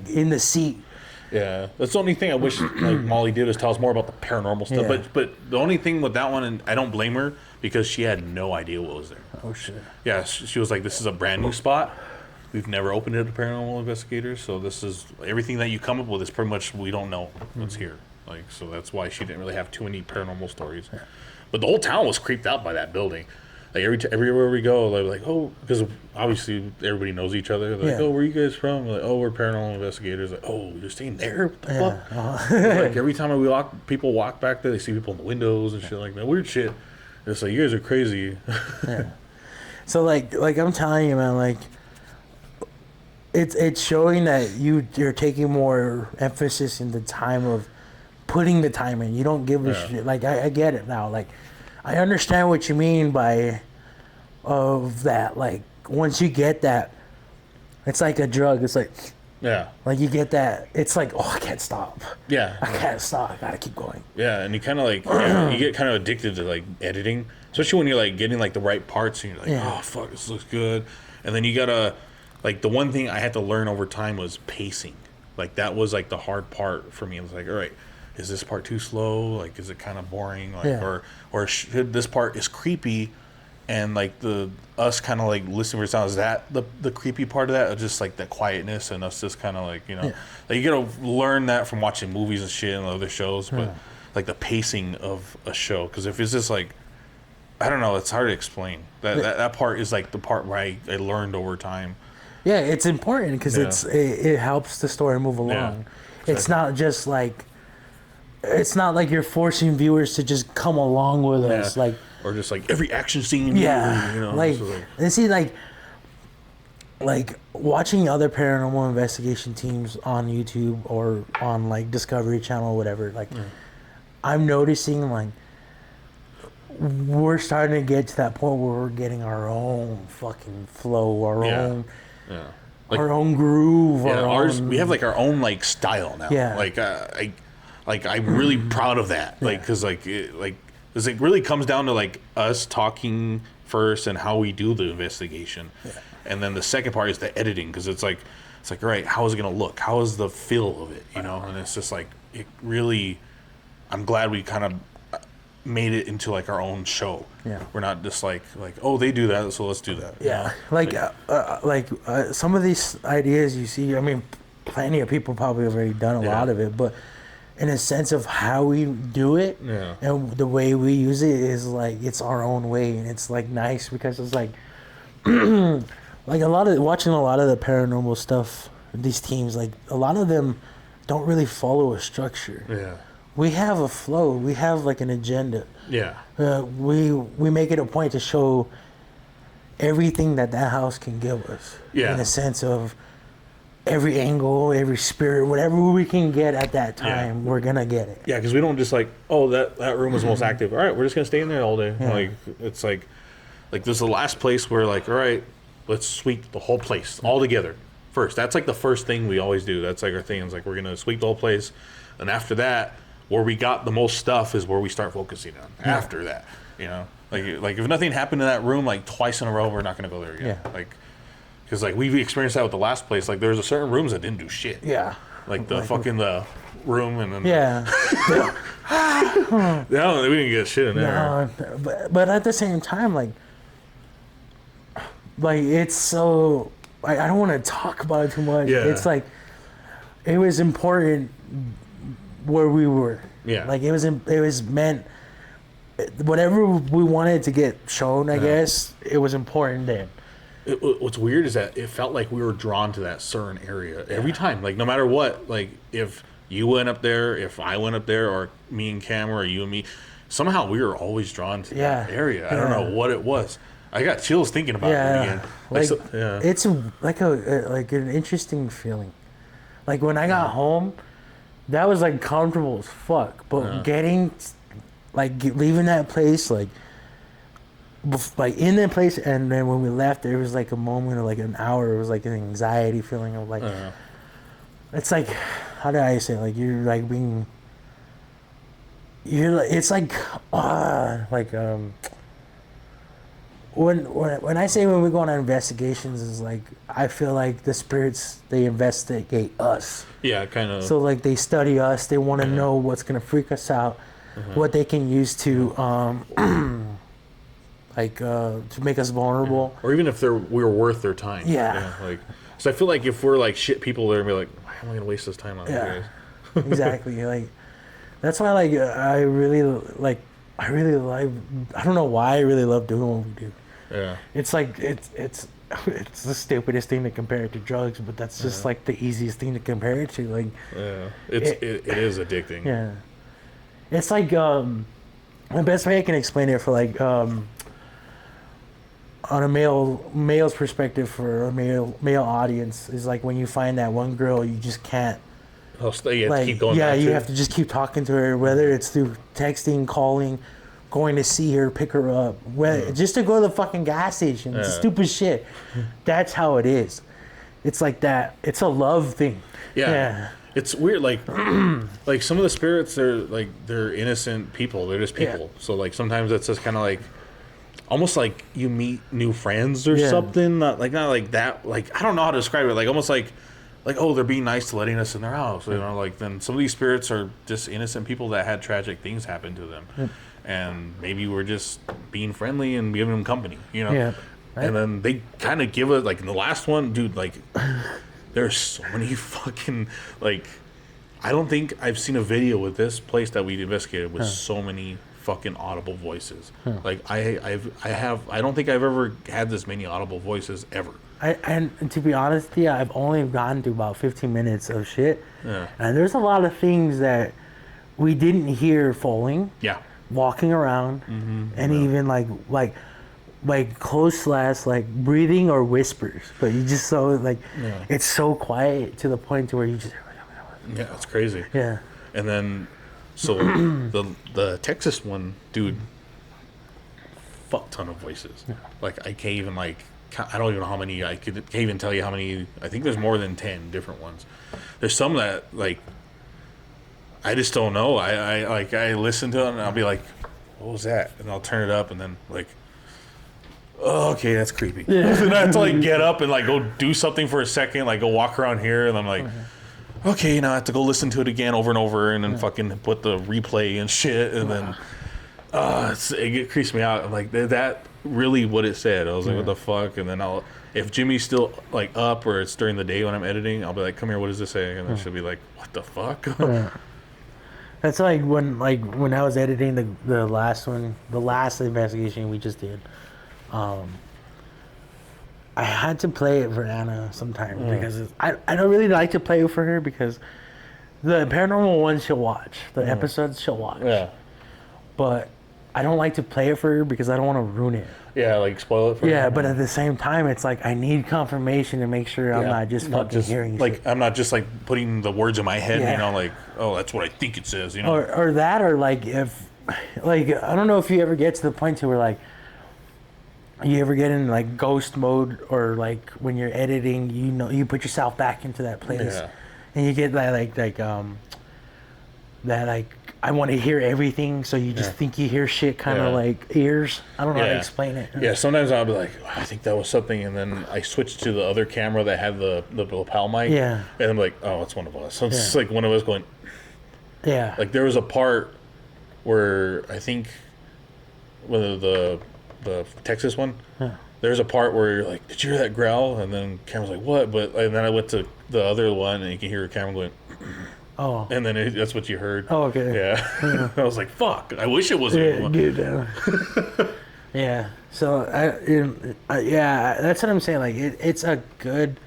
in the seat. Yeah, that's the only thing I wish like Molly did is tell us more about the paranormal stuff. Yeah. But the only thing with that one, and I don't blame her, because she had no idea what was there. Oh shit. Yeah, she was like, this is a brand new spot. We've never opened it to paranormal investigators, so this is everything that you come up with is pretty much we don't know what's here. Like, so that's why she didn't really have too many paranormal stories. Yeah. But the whole town was creeped out by that building. Like everywhere we go, they're like, oh, because obviously everybody knows each other. They're like, oh, where are you guys from? We're like, oh, we're paranormal investigators. Like, oh, you're staying there? What the fuck? Like every time people walk back there, they see people in the windows and shit like that. Weird shit. It's like, you guys are crazy. Yeah. So like I'm telling you, man, like it's showing that you're taking more emphasis in the time of putting the time in. You don't give a shit. Like I get it now. Like I understand what you mean by of that. Like once you get that, it's like a drug. It's like like you get that. It's like, oh, I can't stop. Yeah, I can't stop. I gotta keep going. Yeah, and you kind of like you get kind of addicted to like editing, especially when you're like getting like the right parts and you're like, oh fuck, this looks good, and then you gotta. Like, the one thing I had to learn over time was pacing. Like, that was, like, the hard part for me. It was like, all right, is this part too slow? Like, is it kind of boring? Like, or should this part is creepy and, like, us kind of, like, listening for sound. Is that the creepy part of that? Or just, like, the quietness and us just kind of, like, you know. Like, you got to learn that from watching movies and shit and other shows. But, like, the pacing of a show. Because if it's just, like, I don't know. It's hard to explain. That part is, like, the part where I learned over time. Yeah, it's important because it helps the story move along. Yeah, exactly. It's not like you're forcing viewers to just come along with us, like or just like every action scene. Yeah, you know, like and see, like watching other paranormal investigation teams on YouTube or on like Discovery Channel or whatever. Like, I'm noticing like we're starting to get to that point where we're getting our own fucking flow, our own. Yeah, like, our own groove. Yeah, we have like our own like style now. Yeah, I'm really proud of that. Like, cause it really comes down to like us talking first and how we do the investigation, and then the second part is the editing. Cause it's like all right, how is it gonna look? How is the feel of it? You know, and it's just like it really. I'm glad we kind of made it into like our own show. Yeah, we're not just like oh, they do that, so let's do that. Yeah, some of these ideas you see, I mean, plenty of people probably have already done a lot of it, but in a sense of how we do it and the way we use it is like it's our own way, and it's like nice because it's like like watching a lot of the paranormal stuff, these teams, like a lot of them don't really follow a structure. Yeah. We have a flow. We have like an agenda. Yeah. We make it a point to show everything that house can give us. Yeah. In the sense of every angle, every spirit, whatever we can get at that time, we're gonna get it. Yeah, because we don't just like, oh, that room was most active. All right, we're just gonna stay in there all day. Yeah. Like it's like this is the last place where like, all right, let's sweep the whole place all together first. That's like the first thing we always do. That's like our thing. It's like we're gonna sweep the whole place, and after that. Where we got the most stuff is where we start focusing on. Yeah. After that, you know, like if nothing happened in that room like twice in a row, we're not gonna go there again. Yeah. Like, because like we've experienced that with the last place. Like there's a certain rooms that didn't do shit. Yeah. Like the fucking the room and then. Yeah. No, we didn't get shit in there. No, but at the same time, like it's so. I don't want to talk about it too much. Yeah. It's like it was important. Where we were, like it was meant. Whatever we wanted to get shown, I guess it was important then. What's weird is that it felt like we were drawn to that certain area every time. Like no matter what, like if you went up there, if I went up there, or me and Cam, or you and me, somehow we were always drawn to that area. I don't know what it was. I got chills thinking about it again. It's like an interesting feeling. Like when I got home. That was like comfortable as fuck, but getting, leaving that place, like in that place, and then when we left, there was like a moment of like an hour. It was like an anxiety feeling of like, it's like, how do I say? Like you're like being, it's like when I say when we go on investigations, is like I feel like the spirits, they investigate us. Yeah, kind of. So like they study us. They want to know what's gonna freak us out, what they can use to to make us vulnerable. Or even if we were worth their time. Yeah. Like, so I feel like if we're like shit people, they're gonna be like, why am I gonna waste this time on you guys? Exactly. Like, that's why I really like. I don't know why I really love doing what we do. Yeah. It's like it's the stupidest thing to compare it to drugs, but that's just like the easiest thing to compare it to. Like, yeah, it is addicting. Yeah, it's like the best way I can explain it for like on a male's perspective for a male audience is like when you find that one girl you just can't. You have to keep going. Yeah, you have to just keep talking to her, whether it's through texting, calling, going to see her, pick her up, just to go to the fucking gas station. It's stupid shit. That's how it is. It's like that. It's a love thing. Yeah. It's weird. Like, like some of the spirits, they're innocent people. They're just people. Yeah. So like sometimes it's just kind of like, almost like you meet new friends or something. Not like that. Like I don't know how to describe it. Like almost like oh, they're being nice to letting us in their house. You know, like then some of these spirits are just innocent people that had tragic things happen to them. Yeah. And maybe we're just being friendly and giving them company, you know? Yeah. Right. And then they kind of give it, like in the last one, dude, like, there's so many fucking, like, I don't think I've seen a video with this place that we investigated with so many fucking audible voices. Like, I don't think I've ever had this many audible voices ever. And to be honest with you, I've only gotten to about 15 minutes of shit. Yeah. And there's a lot of things that we didn't hear falling. Yeah. Walking around, and even like close slash like breathing or whispers, but you just it's so quiet to the point to where you just it's crazy. Yeah. And then so the Texas one, dude, fuck ton of voices. Yeah. Like I can't even I don't even know how many. Can't even tell you how many. I think there's more than 10 different ones. There's some that like I just don't know. I listen to it and I'll be like, what was that? And I'll turn it up and then like, oh, okay, that's creepy. Yeah. And I have to like get up and like go do something for a second, like go walk around here, and I'm like, okay, now I have to go listen to it again over and over, and then fucking put the replay and shit, and then it creeps me out. I'm like, that really what it said? I was like, what the fuck? And then if Jimmy's still like up or it's during the day when I'm editing, I'll be like, come here, what does this say? And then she'll be like, what the fuck? That's like when I was editing the last investigation we just did. I had to play it for Anna sometimes because I don't really like to play it for her because the paranormal ones she'll watch, the episodes she'll watch. Yeah. But I don't like to play it for her because I don't want to ruin it. Yeah, like spoil it for her. Yeah, but at the same time, it's like I need confirmation to make sure I'm not just hearing like shit. I'm not just like putting the words in my head, you know, like, oh, that's what I think it says, you know. Or that, or like if, like, I don't know if you ever get to the point to where like, you ever get in like ghost mode or like when you're editing, you know, you put yourself back into that place and you get that I want to hear everything, so you just think you hear shit kind of like ears. I don't know how to explain it. Yeah, sometimes I'll be like, oh, I think that was something, and then I switch to the other camera that had the lapel mic. Yeah. And I'm like, oh, it's one of us. So it's just like one of us going. Yeah. Like there was a part where I think the Texas one. Yeah. There's a part where you're like, did you hear that growl? And then camera's like, what? And then I went to the other one, and you can hear a camera going. Oh. And then that's what you heard. Oh, okay. Yeah. I was like, fuck. I wish it wasn't. Yeah. So, that's what I'm saying. Like, it's a good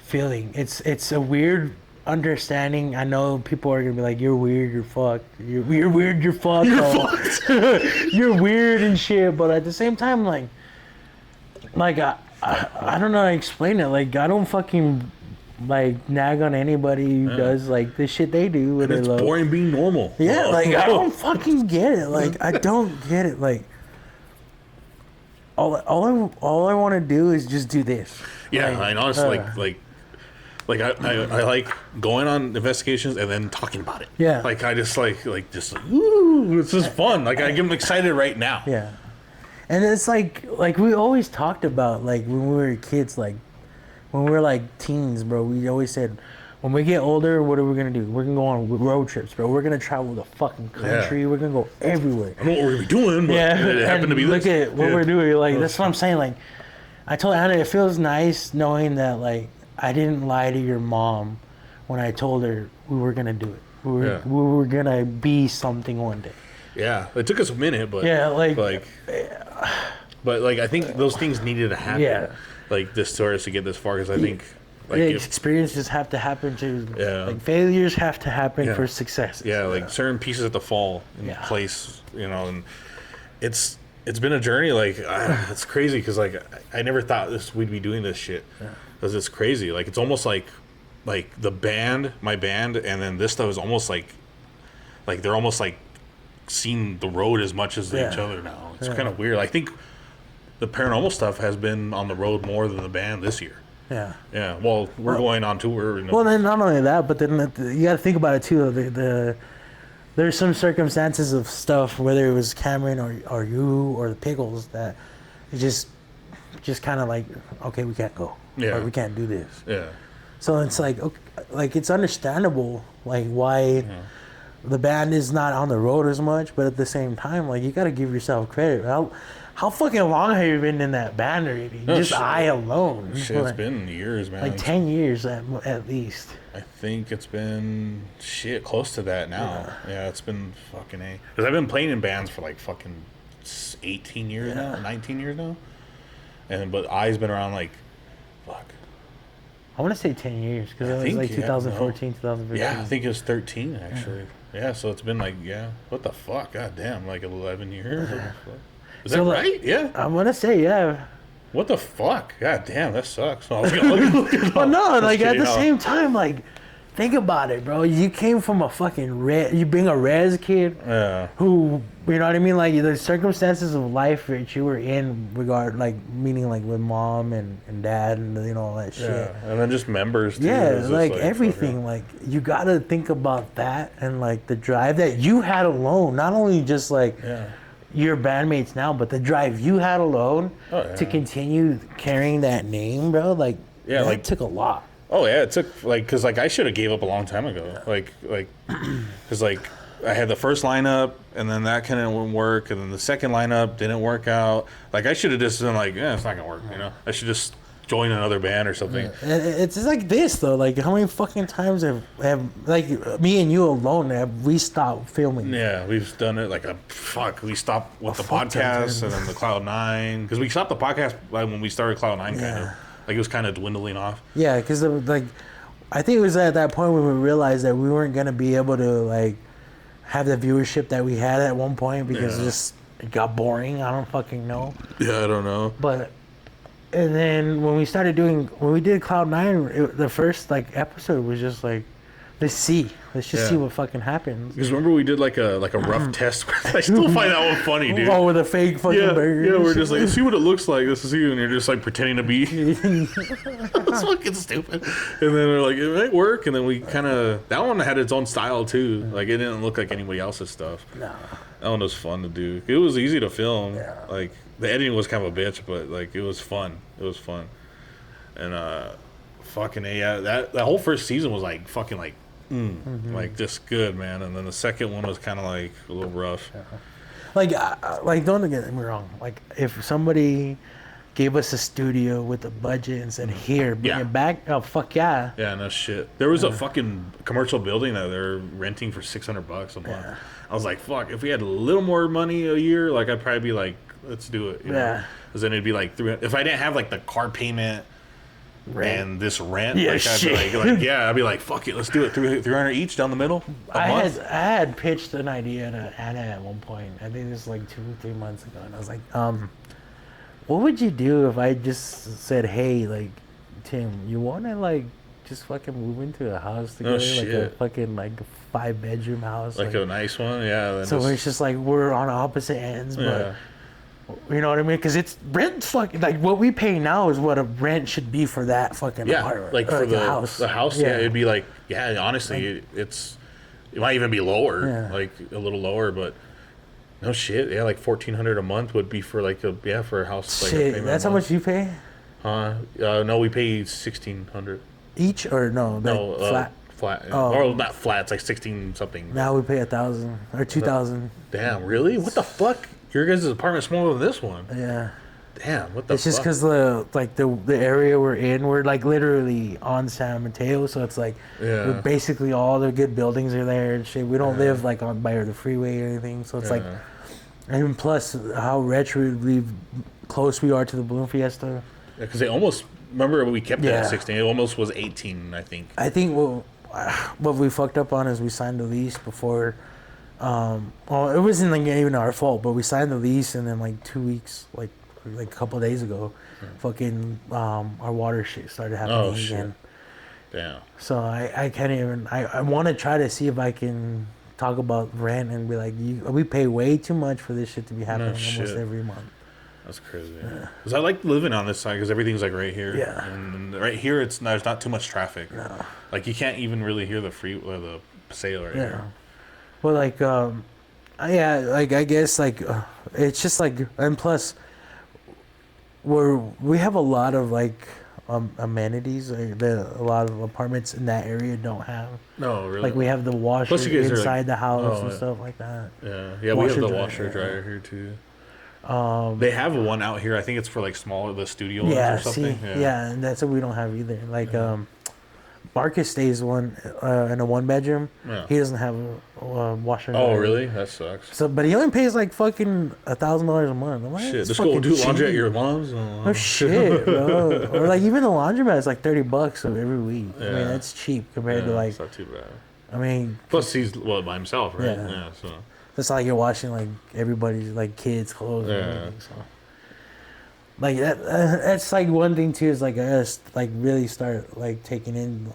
feeling. It's a weird understanding. I know people are going to be like, you're weird, you're fucked. You're weird, you're fucked. You're weird and shit. But at the same time, like I don't know how to explain it. Like, I don't fucking like nag on anybody who does like the shit they do with it's boring being normal. Yeah, like I don't fucking get it. Like I don't get it. Like all I want to do is just do this. Yeah, I honestly like I like going on investigations and then talking about it. Yeah, like I just like ooh, it's just fun. Like I get excited right now. Yeah, and it's like we always talked about like when we were kids, like. When we were like teens, bro, we always said when we get older, what are we gonna do? We're gonna go on road trips, bro. We're gonna travel the fucking country. We're gonna go everywhere. I don't know what we're gonna be doing, but it happened to be look this. at what we're doing. Like that's what I'm saying. Like I told Anna, it feels nice knowing that like I didn't lie to your mom when I told her we were gonna do it. We were gonna be something one day. Yeah, it took us a minute, but but I think those things needed to happen. Yeah. Like this for us to get this far, because I think experiences have to happen too. Yeah. Like failures have to happen for success. Yeah, like certain pieces have to fall in place, and it's been a journey. Like it's crazy because like I never thought we'd be doing this shit. Because it's crazy. Like it's almost like the band, my band, and then this stuff is almost like they're almost like seeing the road as much as each other now. It's kind of weird. I think the paranormal stuff has been on the road more than the band this year. Yeah. Yeah. Well, we're going on tour. Well, then not only that, but then you got to think about it too. There's some circumstances of stuff, whether it was Cameron or you or the Pickles, that it just kind of like, okay, we can't go. Yeah. Or we can't do this. Yeah. So it's like, okay, like it's understandable, like why the band is not on the road as much, but at the same time, like you got to give yourself credit. How fucking long have you been in that band already? Just I alone. Shit, it's been years, man. Like 10 years at least. I think it's been close to that now. Yeah, it's been fucking A. Because I've been playing in bands for like fucking 18 years now, 19 years now. But I's been around like, fuck. I want to say 10 years because it was like 2014, 2015. Yeah, I think it was 13 actually. Yeah, so it's been like, what the fuck? God damn, like 11 years. Is that right? Yeah. I'm going to say, yeah. What the fuck? God damn, that sucks. I was gonna look it up. Well, no, like at the same time, like, think about it, bro. You came from a fucking you being a res kid who, you know what I mean? Like, the circumstances of life that you were in meaning like with mom and dad and, all that shit. Yeah, and then just members, too. Yeah, like everything. Like, you got to think about that and, like, the drive that you had alone. Not only just, like... your bandmates now, but the drive you had alone to continue carrying that name, bro, like that took a lot. Oh yeah, it took because I should have gave up a long time ago, because I had the first lineup and then that kind of wouldn't work, and then the second lineup didn't work out. Like I should have just been like, it's not gonna work, I should just join another band or something. It's like this though. Like how many fucking times have like me and you alone have we stopped filming? Yeah, we've done it we stopped with the podcast and then the Cloud9 because we stopped the podcast when we started Cloud9 kind of like it was kind of dwindling off. Yeah, because I think it was at that point when we realized that we weren't gonna be able to like have the viewership that we had at one point because it got boring. I don't fucking know. Yeah, I don't know. But. And then when we did Cloud9, the first episode was just like, let's just see what fucking happens. Because remember we did like a rough test. I still find that one funny, dude. Oh, with a fake fucking burger. Yeah, we're just like, see what it looks like. This is you, and you're just like pretending to be. It's fucking stupid. And then we're like, it might work. And then we kind of that one had its own style too. Like it didn't look like anybody else's stuff. No. That one was fun to do. It was easy to film. Yeah. Like. The editing was kind of a bitch, but like it was fun. It was fun, and fucking that whole first season was like fucking like like just good, man. And then the second one was kind of like a little rough. Like don't get me wrong. Like if somebody gave us a studio with a budget and said, "Here, bring it back," oh fuck yeah. Yeah, no shit. There was a fucking commercial building that they're renting for $600 a month. Yeah. I was like, fuck. If we had a little more money a year, like I'd probably be like. Let's do it. You know? Because then it'd be like if I didn't have like the car payment and this rent, I'd be like, fuck it, let's do it. 300 each down the middle. I had pitched an idea to Anna at one point. I think this was like 2 or 3 months ago, and I was like, what would you do if I just said, hey, like, Tim, you want to like just fucking move into a house together, like a fucking like 5-bedroom house, like a nice one, yeah. So it's just like we're on opposite ends, but. You know what I mean? Because it's rent fucking like what we pay now is what a rent should be for that fucking apartment. Like for the house. The house, it'd be like honestly, it might even be lower, like a little lower, but no shit, like $1,400 a month would be for like for a house. Shit, that's how much you pay? No, we pay $1,600. each or no? Like No, flat. flat. Oh. Or not flat. It's like 16 something. Now we pay 1,000 or 2,000. Damn, really? What the fuck? Your guys' apartment's smaller than this one. Yeah. Damn, what the fuck? It's just because the area we're in, we're like literally on San Mateo, so it's like we're basically all the good buildings are there and shit. We don't live like on by the freeway or anything, so it's like, and plus how retroly close we are to the Balloon Fiesta. Yeah, because they almost remember we kept it at 16. It almost was 18, I think. I think what we fucked up on is we signed the lease before. Well, it wasn't like even our fault, but we signed the lease and then like 2 weeks, like a couple of days ago, fucking our water shit started happening again. Damn. So I can't even. I want to try to see if I can talk about rent and be like, we pay way too much for this shit to be happening almost every month. That's crazy. Because I like living on this side because everything's like right here. Yeah. And right here, there's not too much traffic. No. Like you can't even really hear the sale right here. Well, like like I guess like it's just like, and plus we have a lot of like amenities that a lot of apartments in that area don't have. No, really. Like we have the washer inside the house and stuff like that. Yeah, we have the washer dryer here too. They have one out here. I think it's for like smaller the studio ones or something. And that's what we don't have either. Like Marcus stays in a 1-bedroom. Yeah. He doesn't have a washer. Oh, really? That sucks. So, but he only pays like fucking $1,000 a month. I'm like, shit, just go do laundry at your mom's. Oh shit, bro. Or like even the laundromat is like $30 every week. Yeah. I mean, that's cheap compared to like. It's not too bad. I mean, plus he's by himself, right? Yeah. So it's not like you're washing like everybody's like kids' clothes. And everything, so. Like that's like one thing too is like us like really start like taking in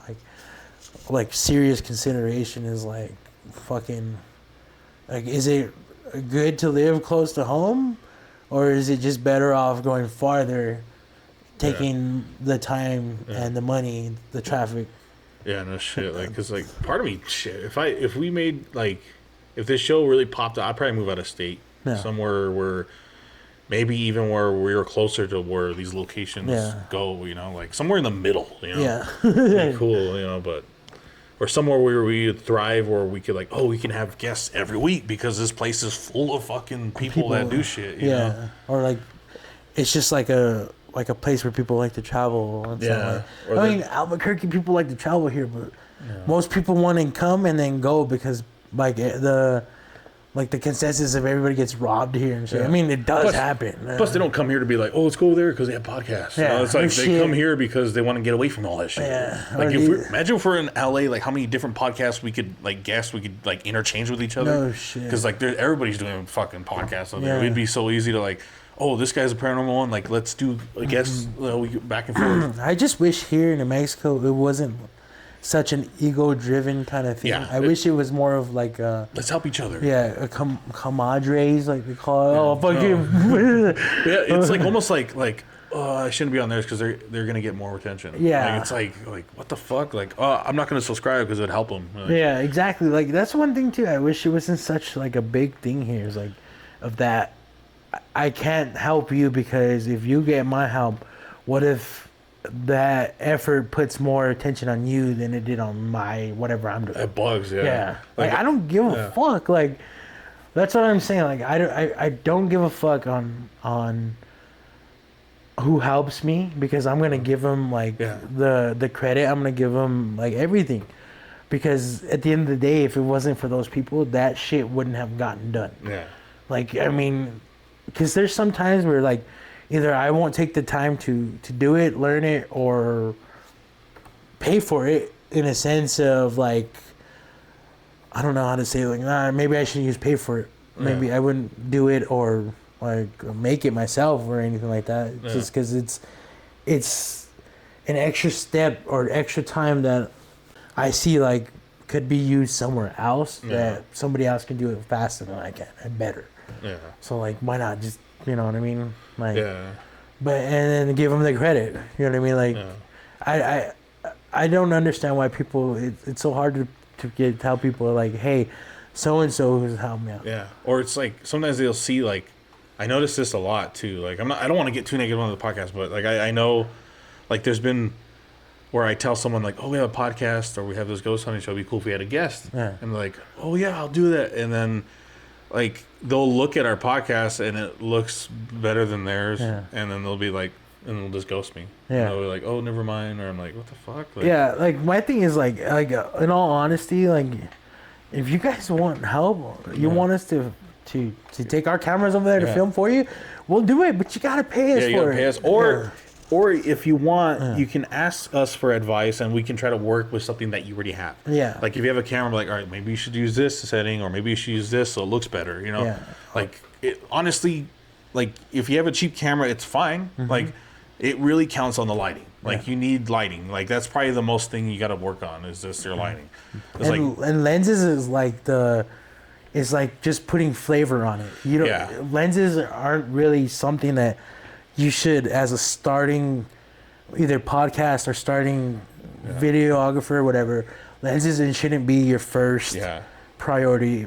like serious consideration is like fucking like, is it good to live close to home, or is it just better off going farther, taking the time and the money, the traffic? Yeah, no shit. Like, cause like part of me, shit. If we made like, if this show really popped up, I'd probably move out of state somewhere where. Maybe even where we were closer to where these locations go, like somewhere in the middle, Yeah. Cool, but or somewhere where we would thrive, or we could like, we can have guests every week because this place is full of fucking people that do shit. You know? Or like it's just like a place where people like to travel. And I mean, Albuquerque people like to travel here, but most people want to come and then go because like the consensus of everybody gets robbed here and shit. I mean, it does happen. Plus, they don't come here to be like, let's go there because they have podcasts. Yeah, it's like they come here because they want to get away from all that shit. Yeah. Like, imagine if we're in LA, like how many different podcasts we could like interchange with each other. No shit. Because like everybody's doing fucking podcasts out there. It'd be so easy to like, this guy's a paranormal one. Like, let's do guests back and forth. I just wish here in New Mexico it wasn't such an ego-driven kind of thing. Yeah, I wish it was more of like let's help each other. Yeah, comadres like they call it. It's like almost like I shouldn't be on theirs because they're gonna get more attention. Yeah, it's like what the fuck? Like I'm not gonna subscribe because it'd help them. Like, yeah, exactly. Like that's one thing too. I wish it wasn't such like a big thing here. Is like of that. I can't help you because if you get my help, what if that effort puts more attention on you than it did on my whatever I'm doing? It bugs, Yeah. Like I don't give a fuck. Like that's what I'm saying. Like I don't give a fuck on who helps me because I'm gonna give them like the credit. I'm gonna give them like everything because at the end of the day, if it wasn't for those people, that shit wouldn't have gotten done. Yeah. Like I mean, because there's some times where like. Either I won't take the time to do it, learn it, or pay for it in a sense of like, I don't know how to say it, like, maybe I should use pay for it. Maybe I wouldn't do it or like make it myself or anything like that. Just because it's an extra step or extra time that I see like could be used somewhere else that somebody else can do it faster than I can and better. Yeah. So like, why not just, you know what I mean? Like, but and then give them the credit. You know what I mean? Like, I don't understand why people. It's so hard to tell people like, hey, so and so has helped me out. Yeah. Or it's like sometimes they'll see like, I notice this a lot too. Like I don't want to get too negative on the podcast, but like I know, like there's been where I tell someone like, oh, we have a podcast or we have this ghost hunting show. It'd be cool if we had a guest. Yeah. And they're like, oh yeah, I'll do that. And then like they'll look at our podcast and it looks better than theirs. Yeah. And then they'll be like, and they'll just ghost me. Yeah. And they'll be like, oh, never mind. Or I'm like, what the fuck? Like, Yeah, like my thing is like in all honesty, like if you guys want help, you want us to take our cameras over there to film for you, we'll do it. But you gotta pay us for it. Pay us. Or if you want, you can ask us for advice, and we can try to work with something that you already have. Yeah. Like if you have a camera, like, all right, maybe you should use this setting, or maybe you should use this so it looks better. You know, like honestly, like if you have a cheap camera, it's fine. Like it really counts on the lighting. Like you need lighting. Like that's probably the most thing you got to work on is just your lighting. It's And lenses is like it's like just putting flavor on it. You know, lenses aren't really something that you should, as a starting either podcast or starting videographer or whatever, lenses it shouldn't be your first priority.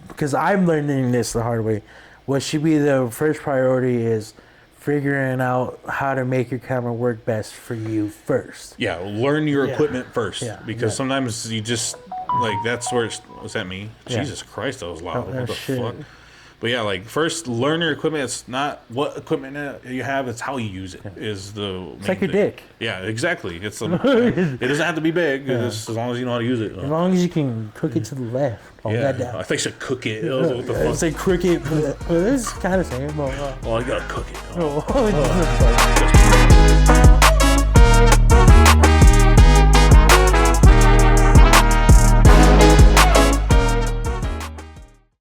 Because I'm learning this the hard way. What should be the first priority is figuring out how to make your camera work best for you first. Yeah, learn your equipment first. Because sometimes you just, like, that's where was that me? Jesus Christ, that was loud. What the fuck? But yeah, like first learn your equipment. It's not what equipment you have, it's how you use it is the It's like your dick. Yeah, exactly. It doesn't have to be big, as long as you know how to use it. As long as you can cook it to the left. That down. I think I should cook it. What the fuck? It's like cricket. It's kind of same. I gotta cook it. Oh.